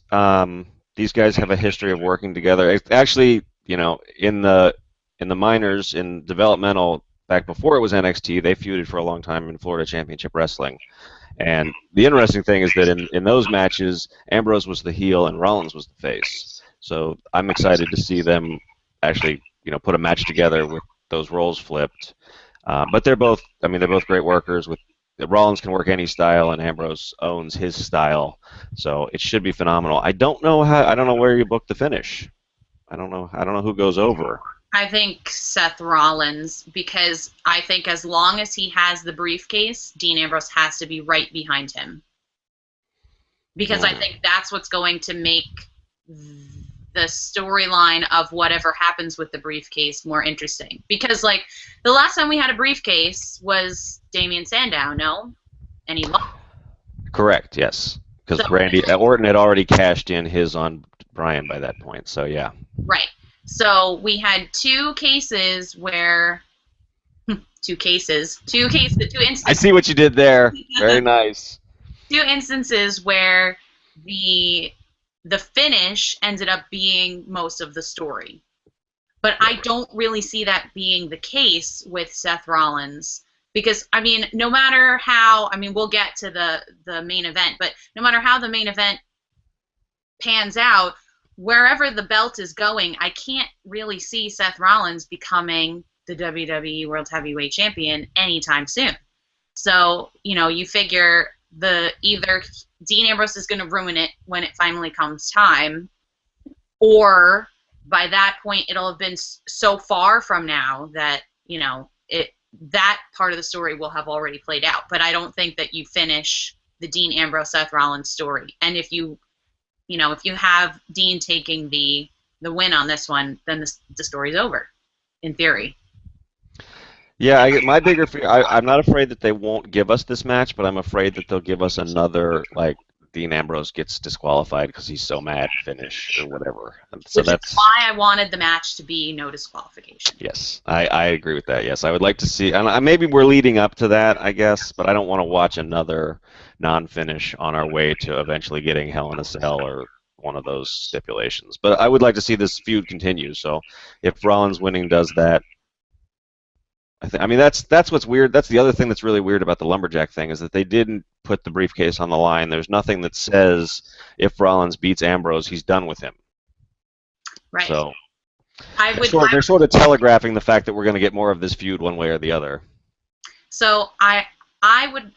A: These guys have a history of working together. Actually, in the minors, in developmental, back before it was NXT, they feuded for a long time in Florida Championship Wrestling. And the interesting thing is that in those matches, Ambrose was the heel and Rollins was the face. So I'm excited to see them actually, put a match together with those roles flipped. But they're both great workers. Rollins can work any style, and Ambrose owns his style. So it should be phenomenal. I don't know where you book the finish. I don't know who goes over.
B: I think Seth Rollins, because I think as long as he has the briefcase, Dean Ambrose has to be right behind him. Because I think that's what's going to make the storyline of whatever happens with the briefcase more interesting. Because, like, the last time we had a briefcase was Damian Sandow, no? And he lost.
A: Correct, yes. Because Randy Orton had already cashed in his on Bryan by that point, so yeah.
B: Right. So we had two instances.
A: I see what you did there. Very nice.
B: Two instances where the finish ended up being most of the story. But I don't really see that being the case with Seth Rollins. Because, no matter how, we'll get to the main event, but no matter how the main event pans out, wherever the belt is going, I can't really see Seth Rollins becoming the WWE World Heavyweight Champion anytime soon. So, you figure either Dean Ambrose is going to ruin it when it finally comes time, or by that point it'll have been so far from now that, that part of the story will have already played out. But I don't think that you finish the Dean Ambrose Seth Rollins story. And if you if you have Dean taking the win on this one, then the story's over, in theory.
A: Yeah, my bigger fear. I'm not afraid that they won't give us this match, but I'm afraid that they'll give us another like Dean Ambrose gets disqualified because he's so mad finish or whatever. And so
B: Which is
A: that's
B: why I wanted the match to be no disqualification.
A: yes, I agree with that. Yes, I would like to see, and maybe we're leading up to that, I guess, but I don't want to watch another non-finish on our way to eventually getting Hell in a Cell or one of those stipulations. But I would like to see this feud continue. So if Rollins winning does that, I mean that's what's weird. That's the other thing that's really weird about the lumberjack thing is that they didn't put the briefcase on the line. There's nothing that says if Rollins beats Ambrose, he's done with him.
B: Right.
A: So
B: I
A: they're sort of telegraphing the fact that we're going to get more of this feud one way or the other.
B: So I would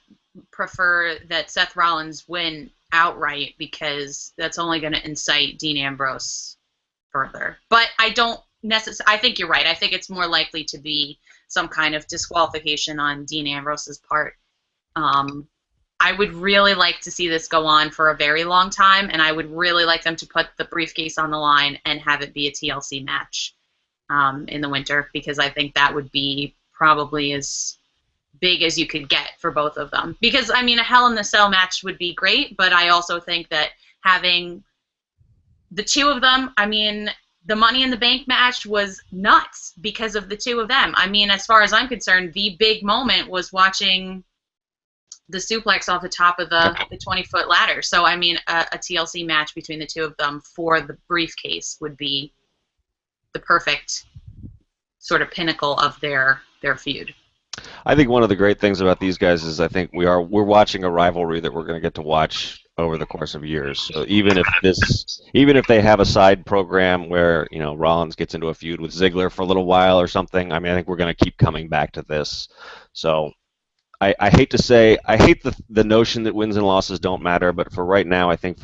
B: prefer that Seth Rollins win outright because that's only going to incite Dean Ambrose further. But I don't necessarily. I think you're right. I think it's more likely to be some kind of disqualification on Dean Ambrose's part. I would really like to see this go on for a very long time, and I would really like them to put the briefcase on the line and have it be a TLC match in the winter, because I think that would be probably as big as you could get for both of them. Because, I mean, a Hell in the Cell match would be great, but I also think that having the two of them, I mean, the Money in the Bank match was nuts because of the two of them. I mean, as far as I'm concerned, the big moment was watching the suplex off the top of the 20-foot ladder. So, I mean, a TLC match between the two of them for the briefcase would be the perfect sort of pinnacle of their feud.
A: I think one of the great things about these guys is I think we're watching a rivalry that we're going to get to watch over the course of years. So even if they have a side program where Rollins gets into a feud with Ziggler for a little while or something, I mean I think we're going to keep coming back to this. So I hate to say I hate the notion that wins and losses don't matter, but for right now I think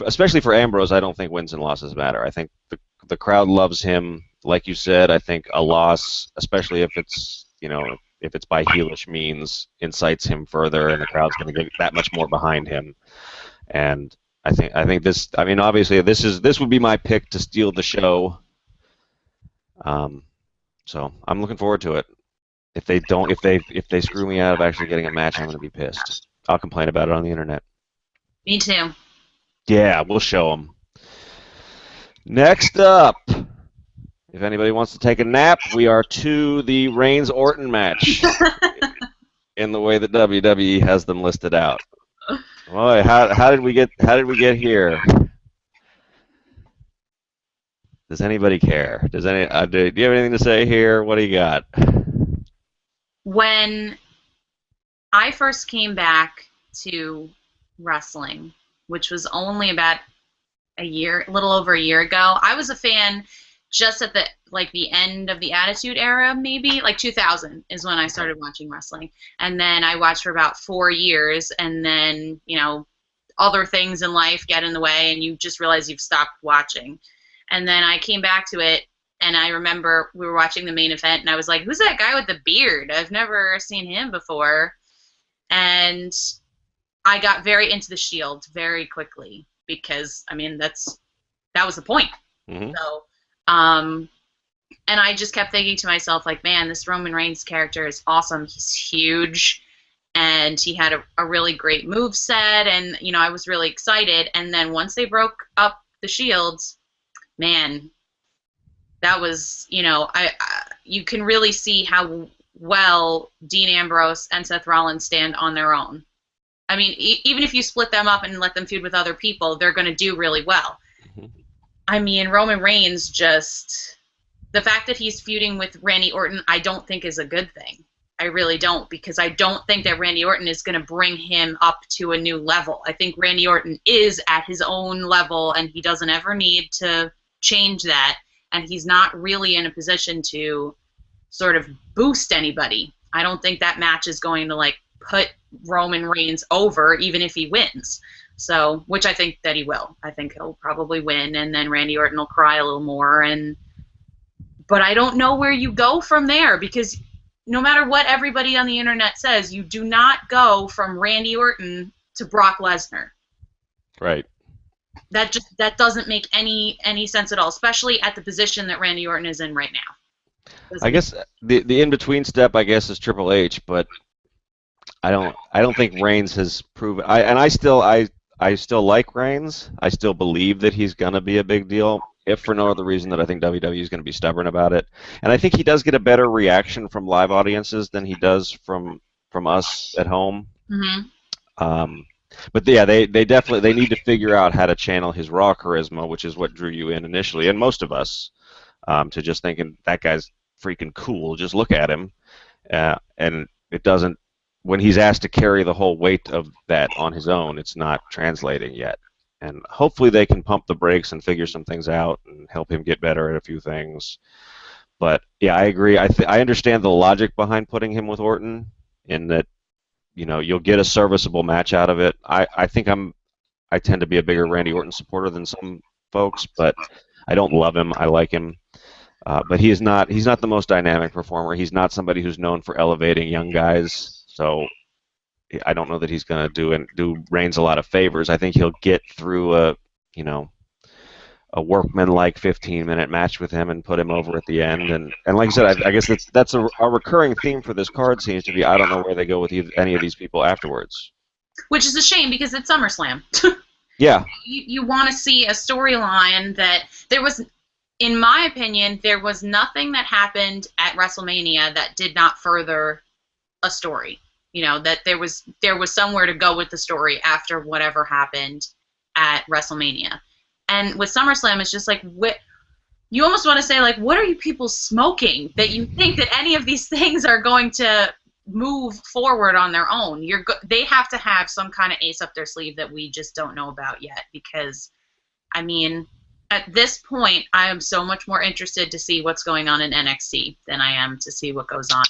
A: especially for Ambrose, I don't think wins and losses matter. I think the crowd loves him. Like you said, I think a loss, especially if it's by heelish means, incites him further, and the crowd's going to get that much more behind him. And I think this. I mean, obviously, this would be my pick to steal the show. So I'm looking forward to it. If they screw me out of actually getting a match, I'm going to be pissed. I'll complain about it on the internet.
B: Me too.
A: Yeah, we'll show them. Next up. If anybody wants to take a nap, we are to the Reigns-Orton match in the way that WWE has them listed out. Boy, how did we get here? Does anybody care? Do you have anything to say here? What do you got?
B: When I first came back to wrestling, which was only about a little over a year ago, I was a fan just at the end of the Attitude Era, maybe like 2000 is when I started watching wrestling, and then I watched for about 4 years, and then other things in life get in the way, and you just realize you've stopped watching, and then I came back to it, and I remember we were watching the main event, and I was like, "Who's that guy with the beard? I've never seen him before," and I got very into the Shield very quickly because I mean that was the point.
A: Mm-hmm.
B: So. And I just kept thinking to myself, like, man, this Roman Reigns character is awesome. He's huge, and he had a really great moveset, and, I was really excited. And then once they broke up the Shields, man, that was, you can really see how well Dean Ambrose and Seth Rollins stand on their own. I mean, even if you split them up and let them feud with other people, they're going to do really well.
A: Mm-hmm.
B: I mean, Roman Reigns the fact that he's feuding with Randy Orton, I don't think is a good thing. I really don't, because I don't think that Randy Orton is going to bring him up to a new level. I think Randy Orton is at his own level, and he doesn't ever need to change that, and he's not really in a position to sort of boost anybody. I don't think that match is going to, put Roman Reigns over, even if he wins. So, which I think that he will. I think he'll probably win, and then Randy Orton will cry a little more. But I don't know where you go from there, because no matter what everybody on the internet says, you do not go from Randy Orton to Brock Lesnar.
A: Right.
B: That doesn't make any sense at all, especially at the position that Randy Orton is in right now.
A: I
B: Doesn't make
A: guess the in between step, I guess, is Triple H, but I don't think Reigns has proven. I still like Reigns. I still believe that he's gonna be a big deal, if for no other reason that I think WWE is gonna be stubborn about it. And I think he does get a better reaction from live audiences than he does from us at home.
B: hmm
A: Um, but yeah, they definitely they need to figure out how to channel his raw charisma, which is what drew you in initially, and most of us, to just thinking that guy's freaking cool. Just look at him, and it doesn't. When he's asked to carry the whole weight of that on his own, it's not translating yet. And hopefully they can pump the brakes and figure some things out and help him get better at a few things. But yeah, I agree. I understand the logic behind putting him with Orton in that you'll get a serviceable match out of it. I tend to be a bigger Randy Orton supporter than some folks, but I don't love him. I like him. But he's not the most dynamic performer. He's not somebody who's known for elevating young guys. So I don't know that he's going to do Reigns a lot of favors. I think he'll get through a workman-like 15-minute match with him and put him over at the end. And like I said, I guess that's a recurring theme for this card seems to be I don't know where they go with any of these people afterwards.
B: Which is a shame because it's SummerSlam.
A: Yeah,
B: You want to see a storyline that there was, in my opinion, there was nothing that happened at WrestleMania that did not further a story. That there was somewhere to go with the story after whatever happened at WrestleMania. And with SummerSlam, it's just like you almost want to say, like, what are you people smoking that you think that any of these things are going to move forward on their own? They have to have some kind of ace up their sleeve that we just don't know about yet. Because, I mean, at this point, I am so much more interested to see what's going on in NXT than I am to see what goes on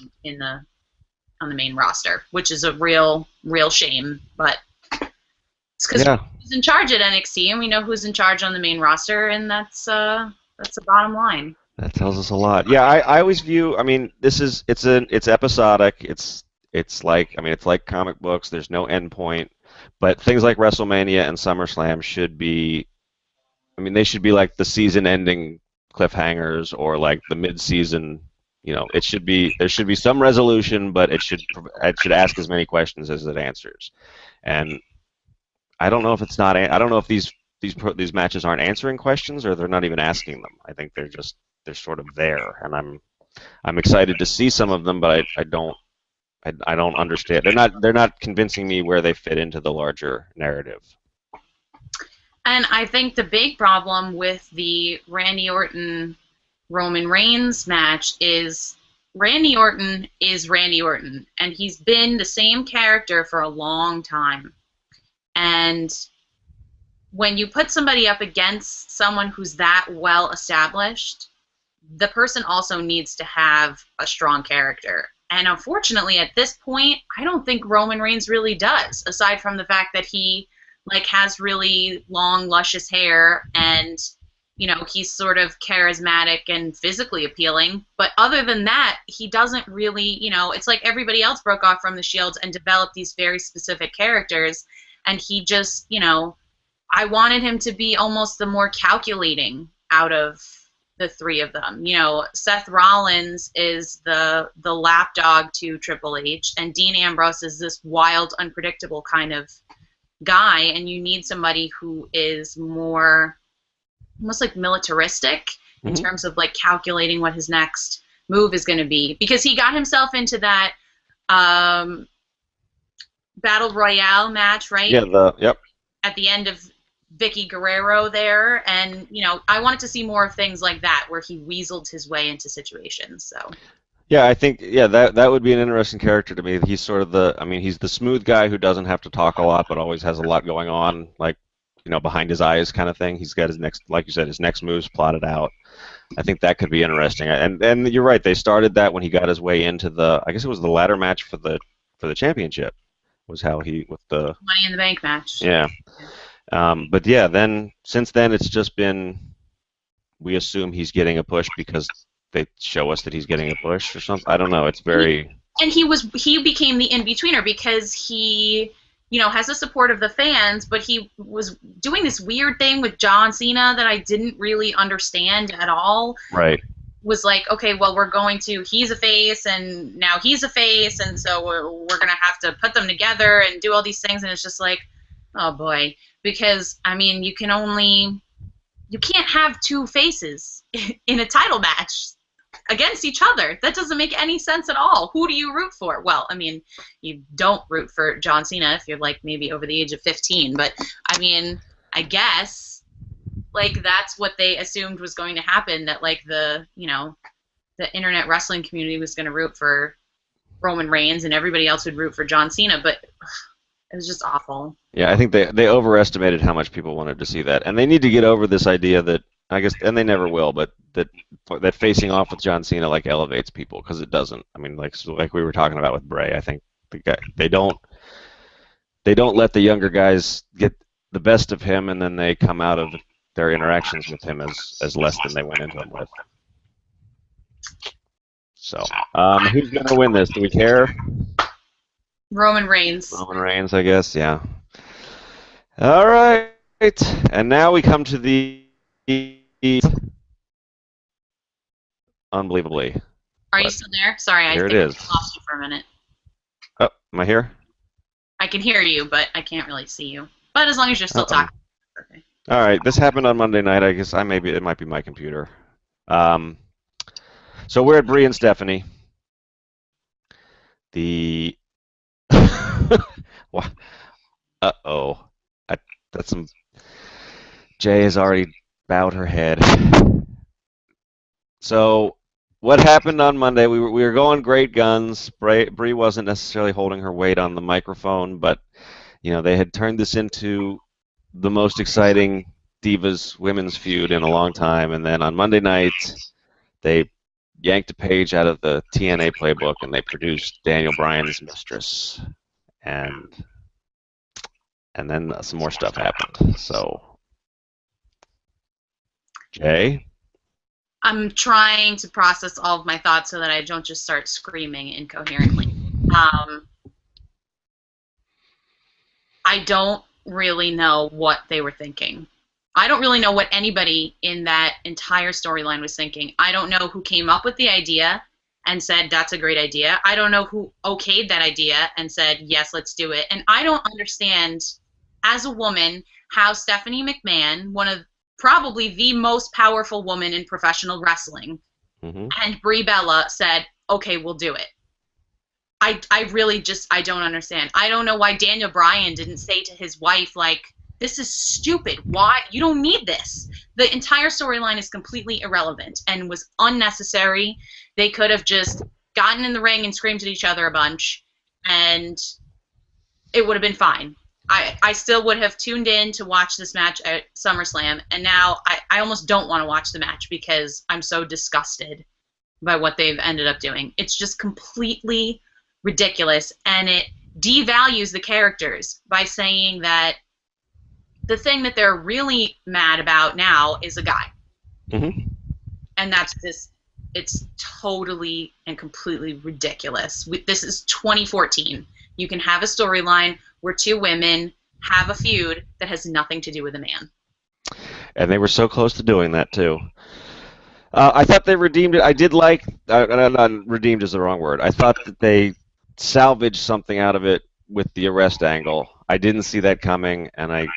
B: on the main roster, which is a real shame. But it's because
A: yeah.
B: who's in charge at NXT, and we know who's in charge on the main roster, and that's the bottom line.
A: That tells us a lot. Yeah, I always view. I mean, it's episodic. It's like comic books. There's no end point. But things like WrestleMania and SummerSlam should be. I mean, they should be like the season-ending cliffhangers or like the mid-season. It should be there should be some resolution, but it should ask as many questions as it answers. And I don't know if it's not. I don't know if these matches aren't answering questions or they're not even asking them. I think they're sort of there, and I'm excited to see some of them, but I don't understand. They're not convincing me where they fit into the larger narrative.
B: And I think the big problem with the Randy Orton Roman Reigns match is Randy Orton is Randy Orton, and he's been the same character for a long time. And when you put somebody up against someone who's that well established, the person also needs to have a strong character. And unfortunately, at this point, I don't think Roman Reigns really does, aside from the fact that he has really long, luscious hair and he's sort of charismatic and physically appealing. But other than that, he doesn't really, it's like everybody else broke off from the Shield and developed these very specific characters. And he just, I wanted him to be almost the more calculating out of the three of them. Seth Rollins is the lapdog to Triple H, and Dean Ambrose is this wild, unpredictable kind of guy, and you need somebody who is more almost like militaristic in
A: Mm-hmm.
B: terms of like calculating what his next move is going to be, because he got himself into that Battle Royale match, right?
A: Yeah. Yep.
B: At the end of Vicky Guerrero there, and I wanted to see more of things like that where he weaseled his way into situations. So
A: Yeah, I think that would be an interesting character to me. He's sort of he's the smooth guy who doesn't have to talk a lot, but always has a lot going on, like behind his eyes kind of thing. He's got his next, like you said, his next moves plotted out. I think that could be interesting. And you're right, they started that when he got his way into I guess it was the ladder match for the championship. Was how he with the
B: Money in the Bank match.
A: Yeah. But yeah, then since then it's just been we assume he's getting a push because they show us that he's getting a push or something. I don't know. It's very
B: And he became the in-betweener because he has the support of the fans, but he was doing this weird thing with John Cena that I didn't really understand at all.
A: Right.
B: Was like, okay, well, he's a face, and now he's a face, and so we're going to have to put them together and do all these things, and it's just like, oh boy. Because, I mean, you can't have two faces in a title match against each other. That doesn't make any sense at all. Who do you root for? Well, I mean, you don't root for John Cena if you're like maybe over the age of 15, but I mean, I guess like that's what they assumed was going to happen, that like the internet wrestling community was going to root for Roman Reigns and everybody else would root for John Cena, but it was just awful.
A: Yeah, I think they overestimated how much people wanted to see that, and they need to get over this idea that, I guess, and they never will, but that facing off with John Cena like elevates people, because it doesn't. I mean, like we were talking about with Bray, I think they don't let the younger guys get the best of him, and then they come out of their interactions with him as less than they went into him with. So, who's going to win this? Do we care?
B: Roman Reigns.
A: Roman Reigns, I guess, yeah. All right. And now we come to the unbelievably.
B: Are you still there? Sorry, I think I lost you for a minute.
A: Oh, am I here?
B: I can hear you, but I can't really see you. But as long as you're still talking. Okay.
A: All right. This happened on Monday night. I guess it might be my computer. So we're at Brie and Stephanie. The uh-oh. That's some... Jay has already bowed her head. So what happened on Monday, we were going great guns. Brie wasn't necessarily holding her weight on the microphone, but they had turned this into the most exciting Divas women's feud in a long time, and then on Monday night they yanked a page out of the TNA playbook and they produced Daniel Bryan's mistress. And then some more stuff happened. So, Jay?
B: I'm trying to process all of my thoughts so that I don't just start screaming incoherently. I don't really know what they were thinking. I don't really know what anybody in that entire storyline was thinking. I don't know who came up with the idea and said, that's a great idea. I don't know who okayed that idea and said, yes, let's do it. And I don't understand, as a woman, how Stephanie McMahon, one of probably the most powerful woman in professional wrestling, and Brie Bella said, okay, we'll do it. I really just, I don't understand. I don't know why Daniel Bryan didn't say to his wife, like, this is stupid. Why? You don't need this. The entire storyline is completely irrelevant and was unnecessary. They could have just gotten in the ring and screamed at each other a bunch, and it would have been fine. I still would have tuned in to watch this match at SummerSlam, and now I almost don't want to watch the match because I'm so disgusted by what they've ended up doing. It's just completely ridiculous, and it devalues the characters by saying that the thing that they're really mad about now is a guy. And that's just, it's totally and completely ridiculous. This is 2014. You can have a storyline where two women have a feud that has nothing to do with a man.
A: And they were so close to doing that, too. I thought they redeemed it. I did like, not redeemed is the wrong word. I thought that they salvaged something out of it with the arrest angle. I didn't see that coming, and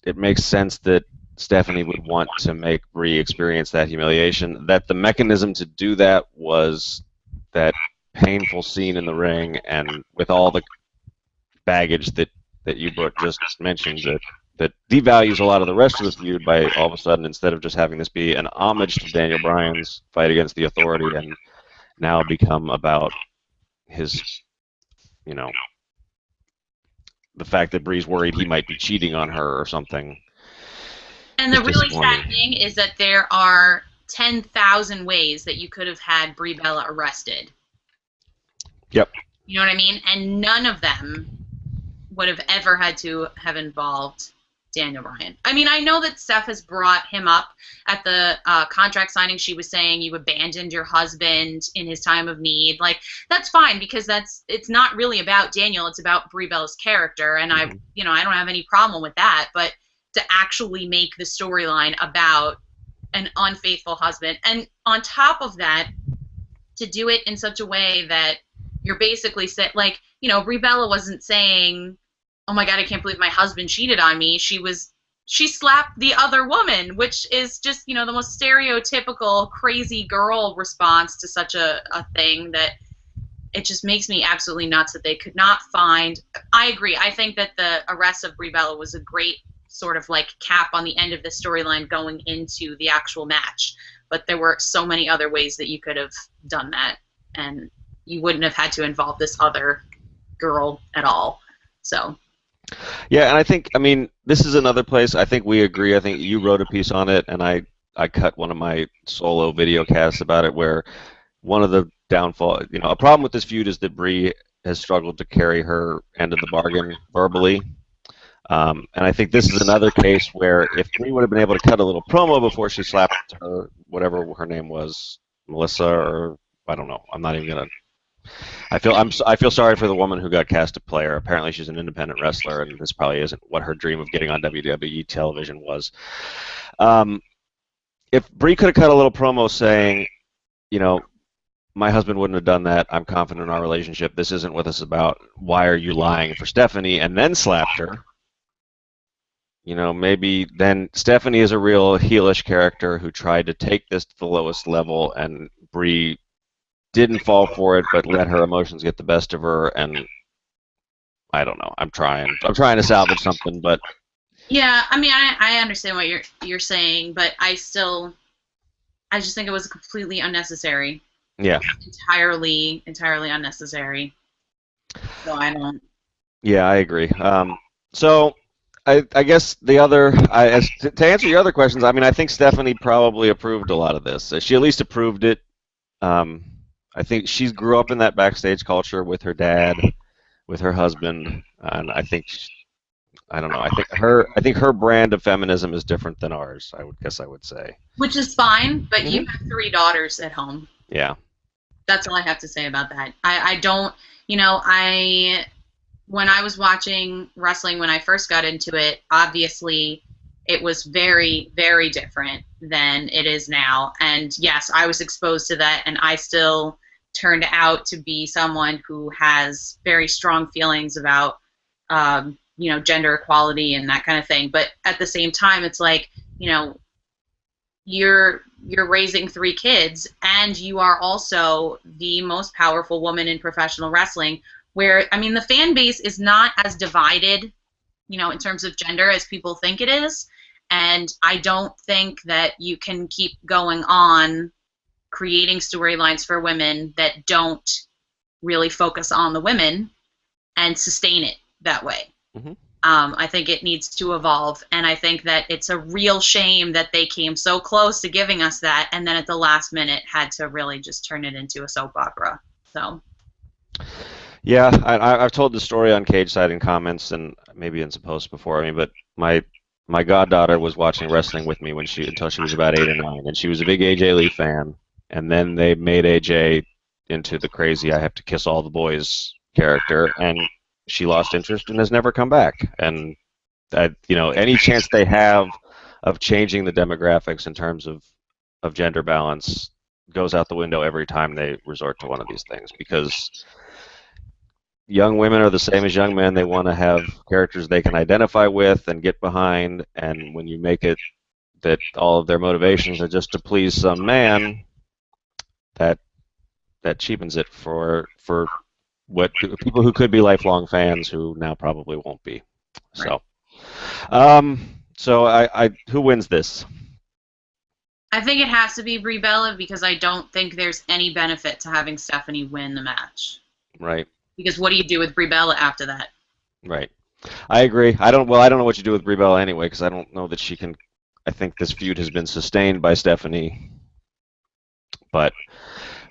A: it makes sense that Stephanie would want to make Brie experience that humiliation. That the mechanism to do that was that painful scene in the ring, and with all the baggage that you just mentioned, that devalues a lot of the rest of the feud by all of a sudden, instead of just having this be an homage to Daniel Bryan's fight against the Authority, and now become about his, the fact that Brie's worried he might be cheating on her or something.
B: And the really sad thing is that there are 10,000 ways that you could have had Brie Bella arrested.
A: Yep.
B: You know what I mean? And none of them would have ever had to have involved Daniel Bryan. I mean, I know that Steph has brought him up at the contract signing. She was saying you abandoned your husband in his time of need. Like, that's fine because it's not really about Daniel. It's about Brie Bella's character, and
A: Hmm.
B: I don't have any problem with that. But to actually make the storyline about an unfaithful husband, and on top of that, to do it in such a way that you're basically like, Brie Bella wasn't saying, "Oh my God, I can't believe my husband cheated on me." She slapped the other woman, which is just, the most stereotypical crazy girl response to such a thing that it just makes me absolutely nuts that they could not find. I agree. I think that the arrest of Brie Bella was a great sort of like cap on the end of the storyline going into the actual match. But there were so many other ways that you could have done that, and you wouldn't have had to involve this other girl at all. So
A: Yeah, and I mean, this is another place. I think we agree. I think you wrote a piece on it, and I cut one of my solo video casts about it where one of the downfall, a problem with this feud is that Brie has struggled to carry her end of the bargain verbally. And I think this is another case where if Brie would have been able to cut a little promo before she slapped her, whatever her name was, Melissa, or I don't know. I'm not even gonna. I feel sorry for the woman who got cast to play her. Apparently, she's an independent wrestler, and this probably isn't what her dream of getting on WWE television was. Um, if Brie could have cut a little promo saying, you know, my husband wouldn't have done that. I'm confident in our relationship. This isn't what this is about. Why are you lying for Stephanie? And then slapped her. Maybe then Stephanie is a real heelish character who tried to take this to the lowest level, and Brie didn't fall for it, but let her emotions get the best of her. And I don't know. I'm trying to salvage something, but
B: yeah, I mean, I understand what you're saying, but I just think it was completely unnecessary.
A: yeah,
B: Entirely unnecessary. So I don't.
A: yeah, I agree. So I guess the other, to answer your other questions, I mean, I think Stephanie probably approved a lot of this. She at least approved it. Um, I think she grew up in that backstage culture with her dad, with her husband, and I don't know. I think her brand of feminism is different than ours. I would say.
B: Which is fine, but you
A: Hmm.
B: have 3 daughters at home.
A: Yeah.
B: That's all I have to say about that. I don't, I when I was watching wrestling when I first got into it, obviously it was very, very different than it is now. And yes, I was exposed to that, and I still turned out to be someone who has very strong feelings about, gender equality and that kind of thing. But at the same time, it's like, you're raising 3 kids, and you are also the most powerful woman in professional wrestling, where, I mean, the fan base is not as divided, in terms of gender as people think it is. And I don't think that you can keep going on creating storylines for women that don't really focus on the women and sustain it that way.
A: Hmm.
B: I think it needs to evolve, and I think that it's a real shame that they came so close to giving us that, and then at the last minute had to really just turn it into a soap opera. So.
A: Yeah, I've told the story on Cageside in comments and maybe in some posts before. I mean, but my goddaughter was watching wrestling with me until she was about 8 or 9, and she was a big AJ Lee fan. And then they made AJ into the crazy "I have to kiss all the boys" character, and she lost interest and has never come back. And any chance they have of changing the demographics in terms of gender balance goes out the window every time they resort to one of these things, because young women are the same as young men. They want to have characters they can identify with and get behind, and when you make it that all of their motivations are just to please some man, that cheapens it for what people who could be lifelong fans who now probably won't be.
B: Right.
A: So I who wins this?
B: I think it has to be Brie Bella, because I don't think there's any benefit to having Stephanie win the match.
A: Right.
B: Because what do you do with Brie Bella after that?
A: Right. I agree. I don't know what you do with Brie Bella anyway, because I don't know that she can. I think this feud has been sustained by Stephanie, but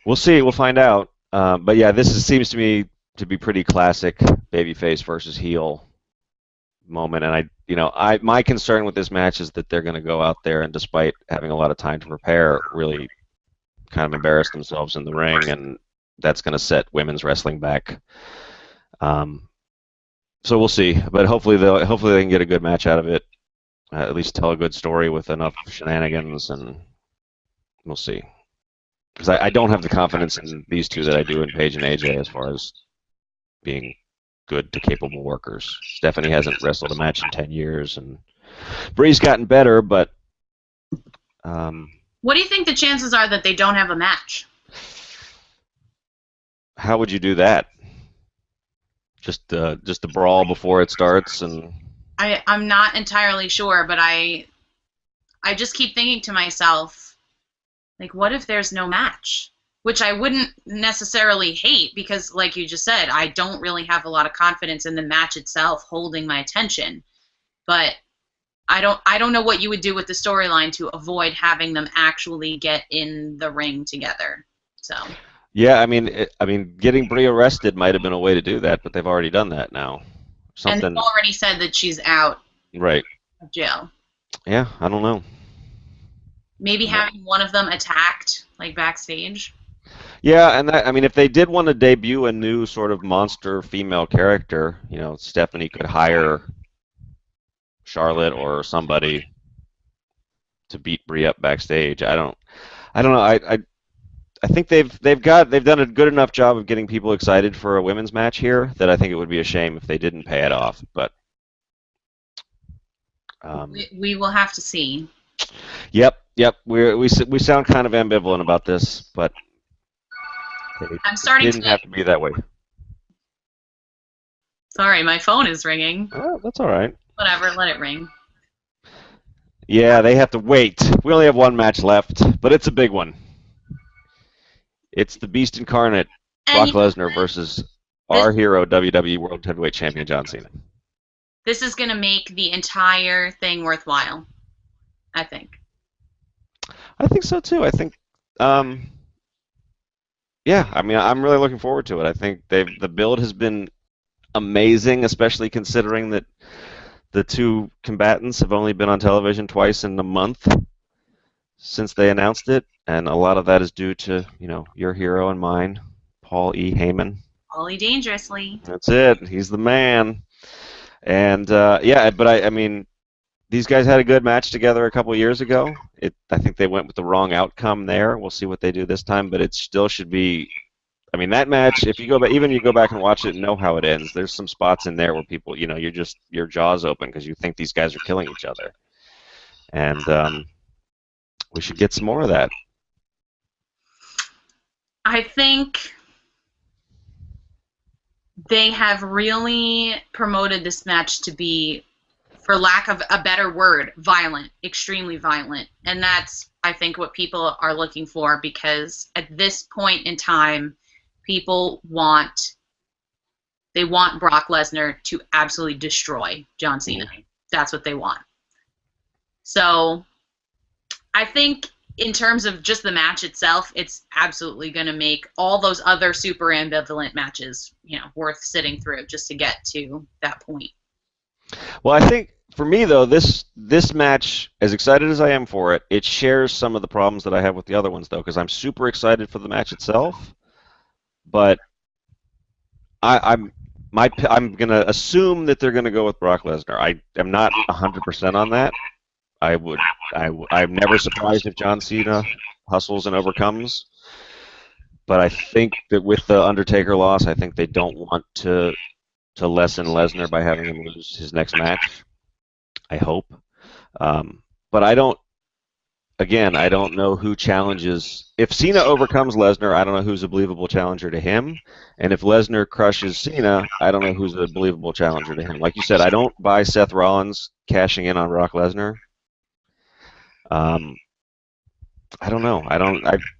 A: we'll see. We'll find out. But yeah, seems to me to be pretty classic babyface versus heel moment. And my concern with this match is that they're going to go out there and, despite having a lot of time to prepare, really kind of embarrass themselves in the ring, and that's going to set women's wrestling back. So we'll see, but hopefully they can get a good match out of it. At least tell a good story with enough shenanigans, and we'll see. Because I don't have the confidence in these two that I do in Paige and AJ as far as being good to capable workers. Stephanie hasn't wrestled a match in 10 years, and Brie's gotten better, but...
B: what do you think the chances are that they don't have a match?
A: How would you do that? Just a brawl before it starts, and...
B: I'm not entirely sure, but I just keep thinking to myself, like, what if there's no match? Which I wouldn't necessarily hate, because, like you just said, I don't really have a lot of confidence in the match itself holding my attention. But I don't know what you would do with the storyline to avoid having them actually get in the ring together. So.
A: Yeah, I mean, getting Brie arrested might have been a way to do that, but they've already done that now.
B: And they've already said that she's out of jail.
A: Yeah, I don't know.
B: Maybe having one of them attacked, like, backstage.
A: Yeah, and if they did want to debut a new sort of monster female character, Stephanie could hire Charlotte or somebody to beat Brie up backstage. I don't know. I think they've done a good enough job of getting people excited for a women's match here that I think it would be a shame if they didn't pay it off. But
B: we will have to see.
A: Yep. We sound kind of ambivalent about this, but it didn't have to be that way.
B: Sorry, my phone is ringing.
A: Oh, that's all right.
B: Whatever, let it ring.
A: Yeah, they have to wait. We only have one match left, but it's a big one. It's the Beast Incarnate, Brock Lesnar, versus our hero, WWE World Heavyweight Champion John Cena.
B: This is going to make the entire thing worthwhile, I think.
A: I think so, too. I think, yeah, I'm really looking forward to it. I think the build has been amazing, especially considering that the two combatants have only been on television twice in a month since they announced it, and a lot of that is due to, your hero and mine, Paul E. Heyman.
B: Paulie Dangerously.
A: That's it. He's the man. And, yeah, but I mean, these guys had a good match together a couple years ago. I think they went with the wrong outcome there. We'll see what they do this time, but it still should be... that match, if you go back, even you go back and watch it and know how it ends, there's some spots in there where people, your jaw's open because you think these guys are killing each other. And we should get some more of that.
B: I think they have really promoted this match to be, for lack of a better word, violent, extremely violent. And that's, I think, what people are looking for, because at this point in time, people want Brock Lesnar to absolutely destroy John Cena. That's what they want. So I think in terms of just the match itself, it's absolutely going to make all those other super ambivalent matches, worth sitting through just to get to that point.
A: Well, I think for me, though, this match, as excited as I am for it, it shares some of the problems that I have with the other ones, though, because I'm super excited for the match itself, but I'm going to assume that they're going to go with Brock Lesnar. I am not 100% on that. I'm never surprised if John Cena hustles and overcomes, but I think that with the Undertaker loss, I think they don't want to lessen Lesnar by having him lose his next match. I hope, but I don't know who challenges. If Cena overcomes Lesnar, I don't know who's a believable challenger to him, and if Lesnar crushes Cena, I don't know who's a believable challenger to him. Like you said, I don't buy Seth Rollins cashing in on Brock Lesnar. I don't know.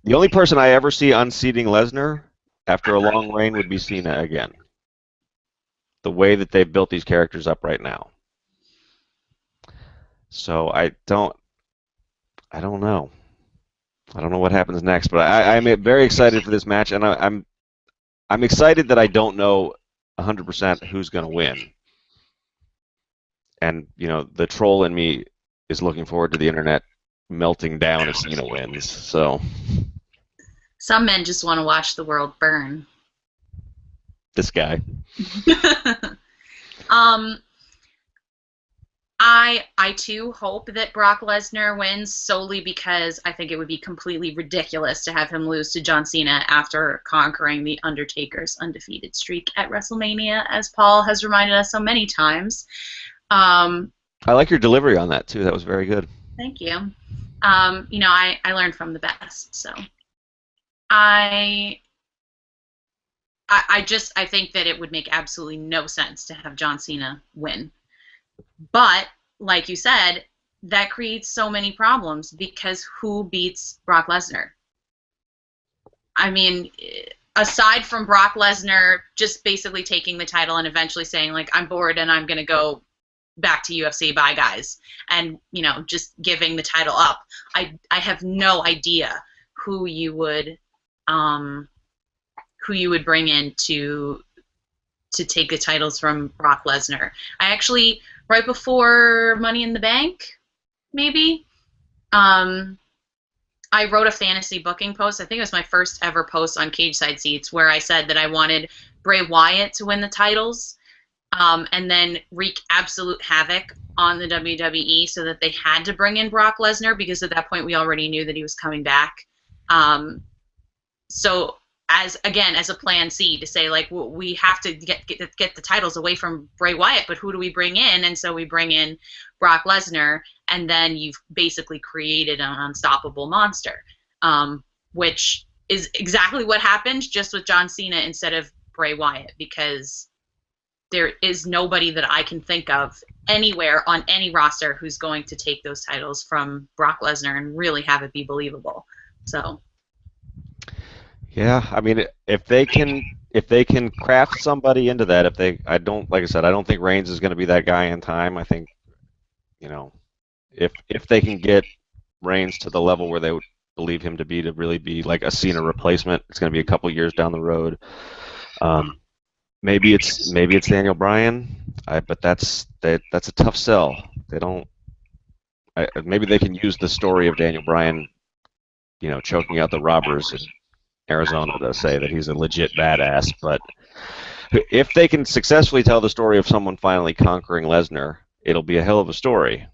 A: The only person I ever see unseating Lesnar after a long reign would be Cena again. The way that they've built these characters up right now. So I don't know. I don't know what happens next, but I'm very excited for this match, and I'm excited that I don't know 100% who's going to win. and the troll in me is looking forward to the internet melting down if Cena wins. So
B: Some men just want to watch the world burn.
A: this guy.
B: um, I too hope that Brock Lesnar wins solely because I think it would be completely ridiculous to have him lose to John Cena after conquering the Undertaker's undefeated streak at WrestleMania, as Paul has reminded us so many times. Um,
A: I like your delivery on that too. That was very good.
B: Thank you. I learned from the best, so I I think that it would make absolutely no sense to have John Cena win. But like you said, that creates so many problems because who beats Brock Lesnar? I mean, aside from Brock Lesnar just basically taking the title and eventually saying like I'm bored and I'm going to go back to UFC, bye guys, and just giving the title up, I have no idea who you would bring in to take the titles from Brock Lesnar. I actually, right before Money in the Bank, maybe, I wrote a fantasy booking post. I think it was my first ever post on Cageside Seats where I said that I wanted Bray Wyatt to win the titles, and then wreak absolute havoc on the WWE so that they had to bring in Brock Lesnar because at that point we already knew that he was coming back. So as a plan C to say like we have to get the titles away from Bray Wyatt, but who do we bring in? And so we bring in Brock Lesnar, and then you've basically created an unstoppable monster, which is exactly what happened just with John Cena instead of Bray Wyatt, because there is nobody that I can think of anywhere on any roster who's going to take those titles from Brock Lesnar and really have it be believable. So
A: Yeah, I mean, if they can craft somebody into that, like I said, I don't think Reigns is going to be that guy in time. I think, you know, if they can get Reigns to the level where they would believe him to be to really be like a Cena replacement, it's going to be a couple years down the road. Maybe it's Daniel Bryan, but that's a tough sell. They don't. Maybe they can use the story of Daniel Bryan, choking out the robbers in Arizona to say that he's a legit badass. But if they can successfully tell the story of someone finally conquering Lesnar, it'll be a hell of a story.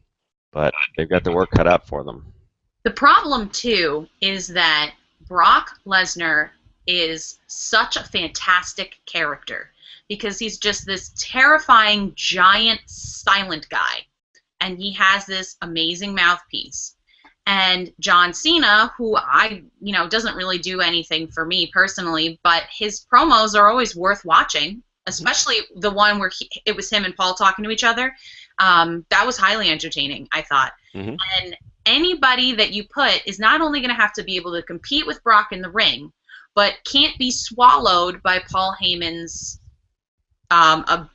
A: But they've got their work cut out for them.
B: the problem too is that Brock Lesnar is such a fantastic character because he's just this terrifying giant silent guy, and he has this amazing mouthpiece. And John Cena, who doesn't really do anything for me personally, but his promos are always worth watching, especially the one where it was him and Paul talking to each other. That was highly entertaining, I thought.
A: Mm-hmm.
B: And anybody that you put is not only going to have to be able to compete with Brock in the ring, but can't be swallowed by Paul Heyman's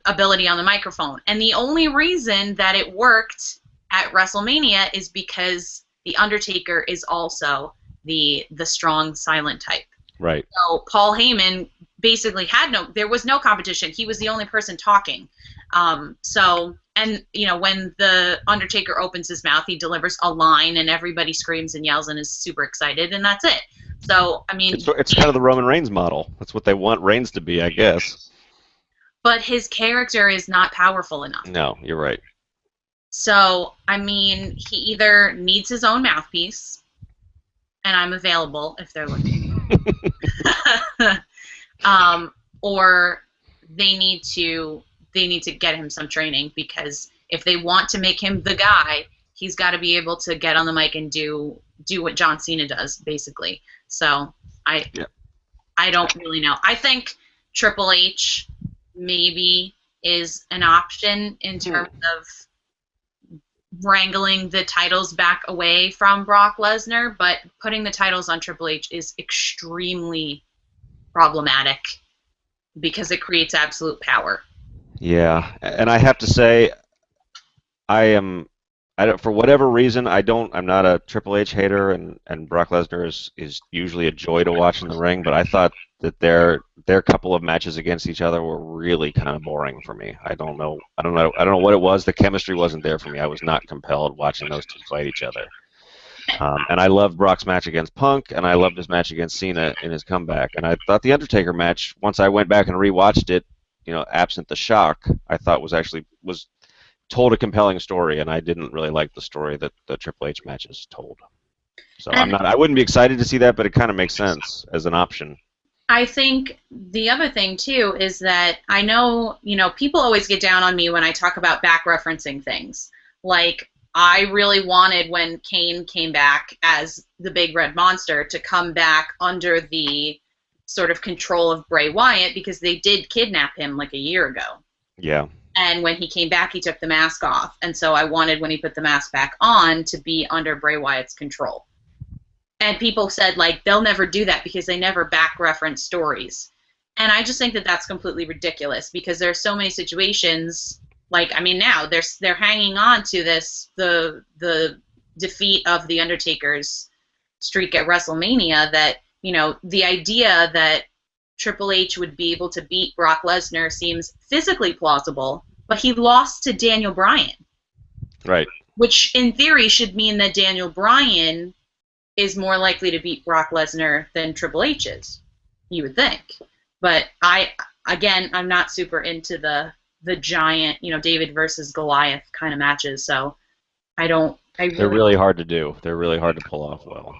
B: ability on the microphone. And the only reason that it worked at WrestleMania is because The Undertaker is also the strong silent type.
A: Right.
B: So Paul Heyman basically there was no competition. He was the only person talking. When the Undertaker opens his mouth, he delivers a line and everybody screams and yells and is super excited, and that's it. So, I mean...
A: It's kind of the Roman Reigns model. That's what they want Reigns to be, I guess.
B: But his character is not powerful enough.
A: No, you're right.
B: So, I mean, he either needs his own mouthpiece, and I'm available if they're looking, or they need to get him some training, because if they want to make him the guy, he's got to be able to get on the mic and do what John Cena does, basically. So I don't really know. I think Triple H maybe is an option in terms of wrangling the titles back away from Brock Lesnar, but putting the titles on Triple H is extremely problematic because it creates absolute power.
A: Yeah, and I have to say, I am I don't, for whatever reason, I'm not a Triple H hater, and Brock Lesnar is usually a joy to watch in the ring, but I thought that their couple of matches against each other were really kind of boring for me. I don't know what it was. The chemistry wasn't there for me. I was not compelled watching those two fight each other. And I loved Brock's match against Punk, and I loved his match against Cena in his comeback. And I thought the Undertaker match, once I went back and rewatched it, absent the shock, I thought was told a compelling story, and I didn't really like the story that the Triple H matches told. So
B: And
A: I wouldn't be excited to see that, but it kind of makes sense as an option.
B: I think the other thing too is that I know, people always get down on me when I talk about back referencing things. Like, I really wanted when Kane came back as the Big Red Monster to come back under the sort of control of Bray Wyatt because they did kidnap him like a year ago.
A: Yeah,
B: And when he came back, he took the mask off. And so I wanted, when he put the mask back on, to be under Bray Wyatt's control. And people said, like, they'll never do that because they never back reference stories. And I just think that that's completely ridiculous because there are so many situations, like, I mean, now they're hanging on to the defeat of the Undertaker's streak at WrestleMania, that, the idea that Triple H would be able to beat Brock Lesnar seems physically plausible, but he lost to Daniel Bryan,
A: right.
B: which in theory should mean that Daniel Bryan is more likely to beat Brock Lesnar than Triple H is, you would think. But I'm not super into the giant, David versus Goliath kind of matches, so
A: They're really hard to do. They're really hard to pull off well.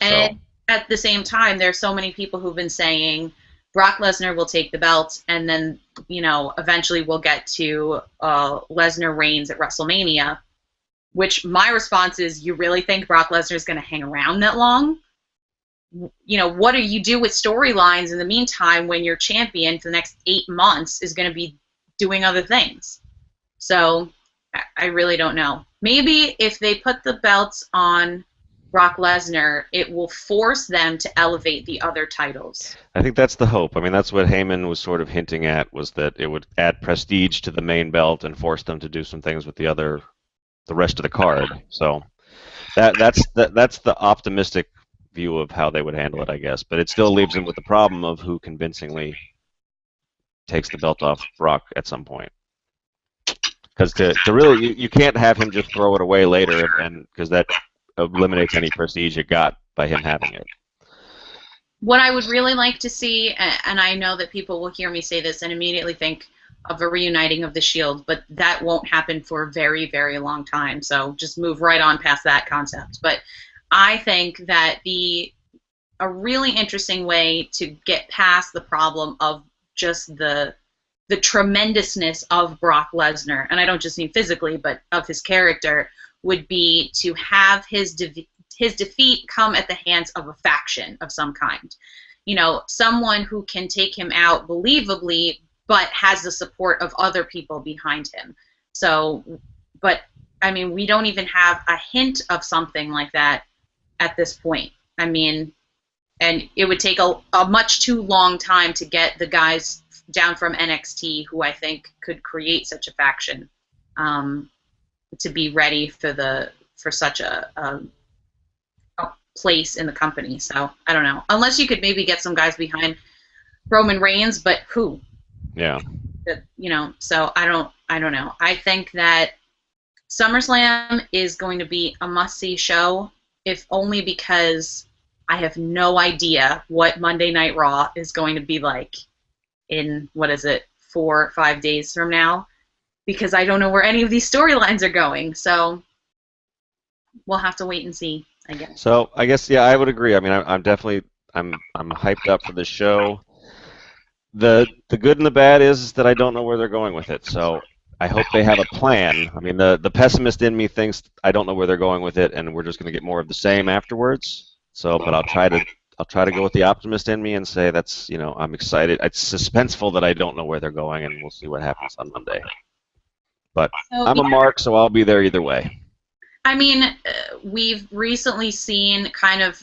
A: So,
B: And at the same time, there's so many people who've been saying Brock Lesnar will take the belt, and then, eventually we'll get to Lesnar Reigns at WrestleMania, which my response is, you really think Brock Lesnar is going to hang around that long? What do you do with storylines in the meantime when your champion for the next 8 months is going to be doing other things? So I really don't know. Maybe if they put the belts on Brock Lesnar, it will force them to elevate the other titles.
A: I think that's the hope. I mean, that's what Heyman was sort of hinting at, was that it would add prestige to the main belt and force them to do some things with the rest of the card. So that's the optimistic view of how they would handle it, I guess. But it still leaves them with the problem of who convincingly takes the belt off Brock at some point. Because to really, you can't have him just throw it away later, and because that eliminates any prestige it got by him having it.
B: What I would really like to see, and I know that people will hear me say this and immediately think of a reuniting of the Shield, but that won't happen for a very, very long time. So just move right on past that concept. But I think that a really interesting way to get past the problem of just the tremendousness of Brock Lesnar, and I don't just mean physically, but of his character, would be to have his defeat come at the hands of a faction of some kind. Someone who can take him out believably, but has the support of other people behind him. So, but, I mean, we don't even have a hint of something like that at this point. I mean, and it would take a much too long time to get the guys down from NXT who I think could create such a faction to be ready for such a place in the company. So I don't know. Unless you could maybe get some guys behind Roman Reigns, but who?
A: Yeah.
B: So I don't know. I think that SummerSlam is going to be a must-see show, if only because I have no idea what Monday Night Raw is going to be like in, 4 or 5 days from now, because I don't know where any of these storylines are going. So we'll have to wait and see, I guess.
A: So I guess, yeah, I would agree. I mean, I'm definitely I'm hyped up for this show. The good and the bad is that I don't know where they're going with it. So I hope they have a plan. I mean, the pessimist in me thinks I don't know where they're going with it, and we're just going to get more of the same afterwards. So, but I'll try to go with the optimist in me and say that's, I'm excited. It's suspenseful that I don't know where they're going, and we'll see what happens on Monday. But I'm a mark, so I'll be there either way.
B: I mean, we've recently seen kind of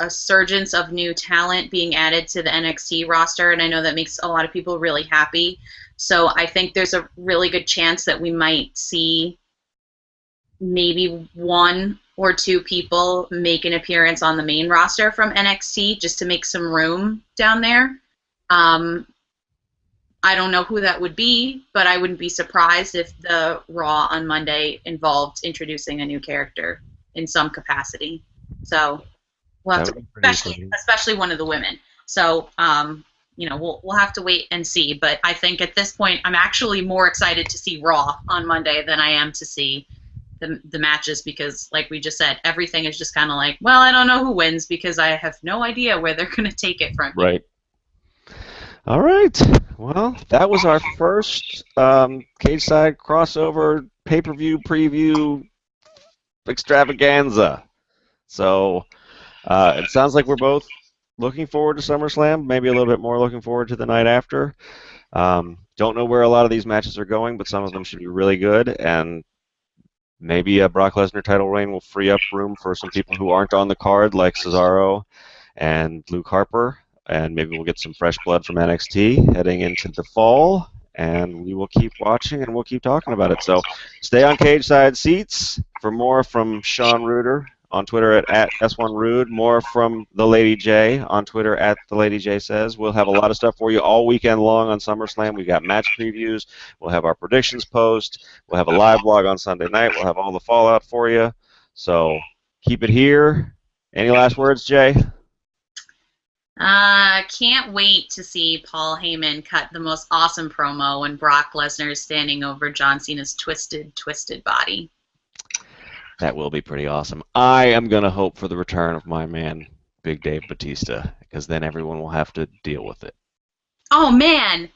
B: a surgence of new talent being added to the NXT roster, and I know that makes a lot of people really happy. So I think there's a really good chance that we might see maybe one or two people make an appearance on the main roster from NXT just to make some room down there. I don't know who that would be, but I wouldn't be surprised if the Raw on Monday involved introducing a new character in some capacity. So we'll have
A: That
B: to,
A: would be pretty
B: especially
A: exciting.
B: especially one of the women. So we'll have to wait and see. But I think at this point, I'm actually more excited to see Raw on Monday than I am to see the matches because, like we just said, everything is just kind of like, well, I don't know who wins because I have no idea where they're going to take it from here.
A: Right. All right. Well, that was our first cage side crossover pay-per-view preview extravaganza. So it sounds like we're both looking forward to SummerSlam, maybe a little bit more looking forward to the night after. Don't know where a lot of these matches are going, but some of them should be really good, and maybe a Brock Lesnar title reign will free up room for some people who aren't on the card, like Cesaro and Luke Harper, and maybe we'll get some fresh blood from NXT heading into the fall, and we will keep watching and we'll keep talking about it. So stay on Cage Side Seats for more from Sean Reuter on Twitter at S1Rude, more from the Lady J on Twitter at the Lady J Says. We'll have a lot of stuff for you all weekend long on SummerSlam. We've got match previews. We'll have our predictions post. We'll have a live blog on Sunday night. We'll have all the fallout for you. So keep it here. Any last words, Jay?
B: Can't wait to see Paul Heyman cut the most awesome promo when Brock Lesnar is standing over John Cena's twisted body.
A: That will be pretty awesome. I am going to hope for the return of my man, Big Dave Batista, because then everyone will have to deal with it.
B: Oh man,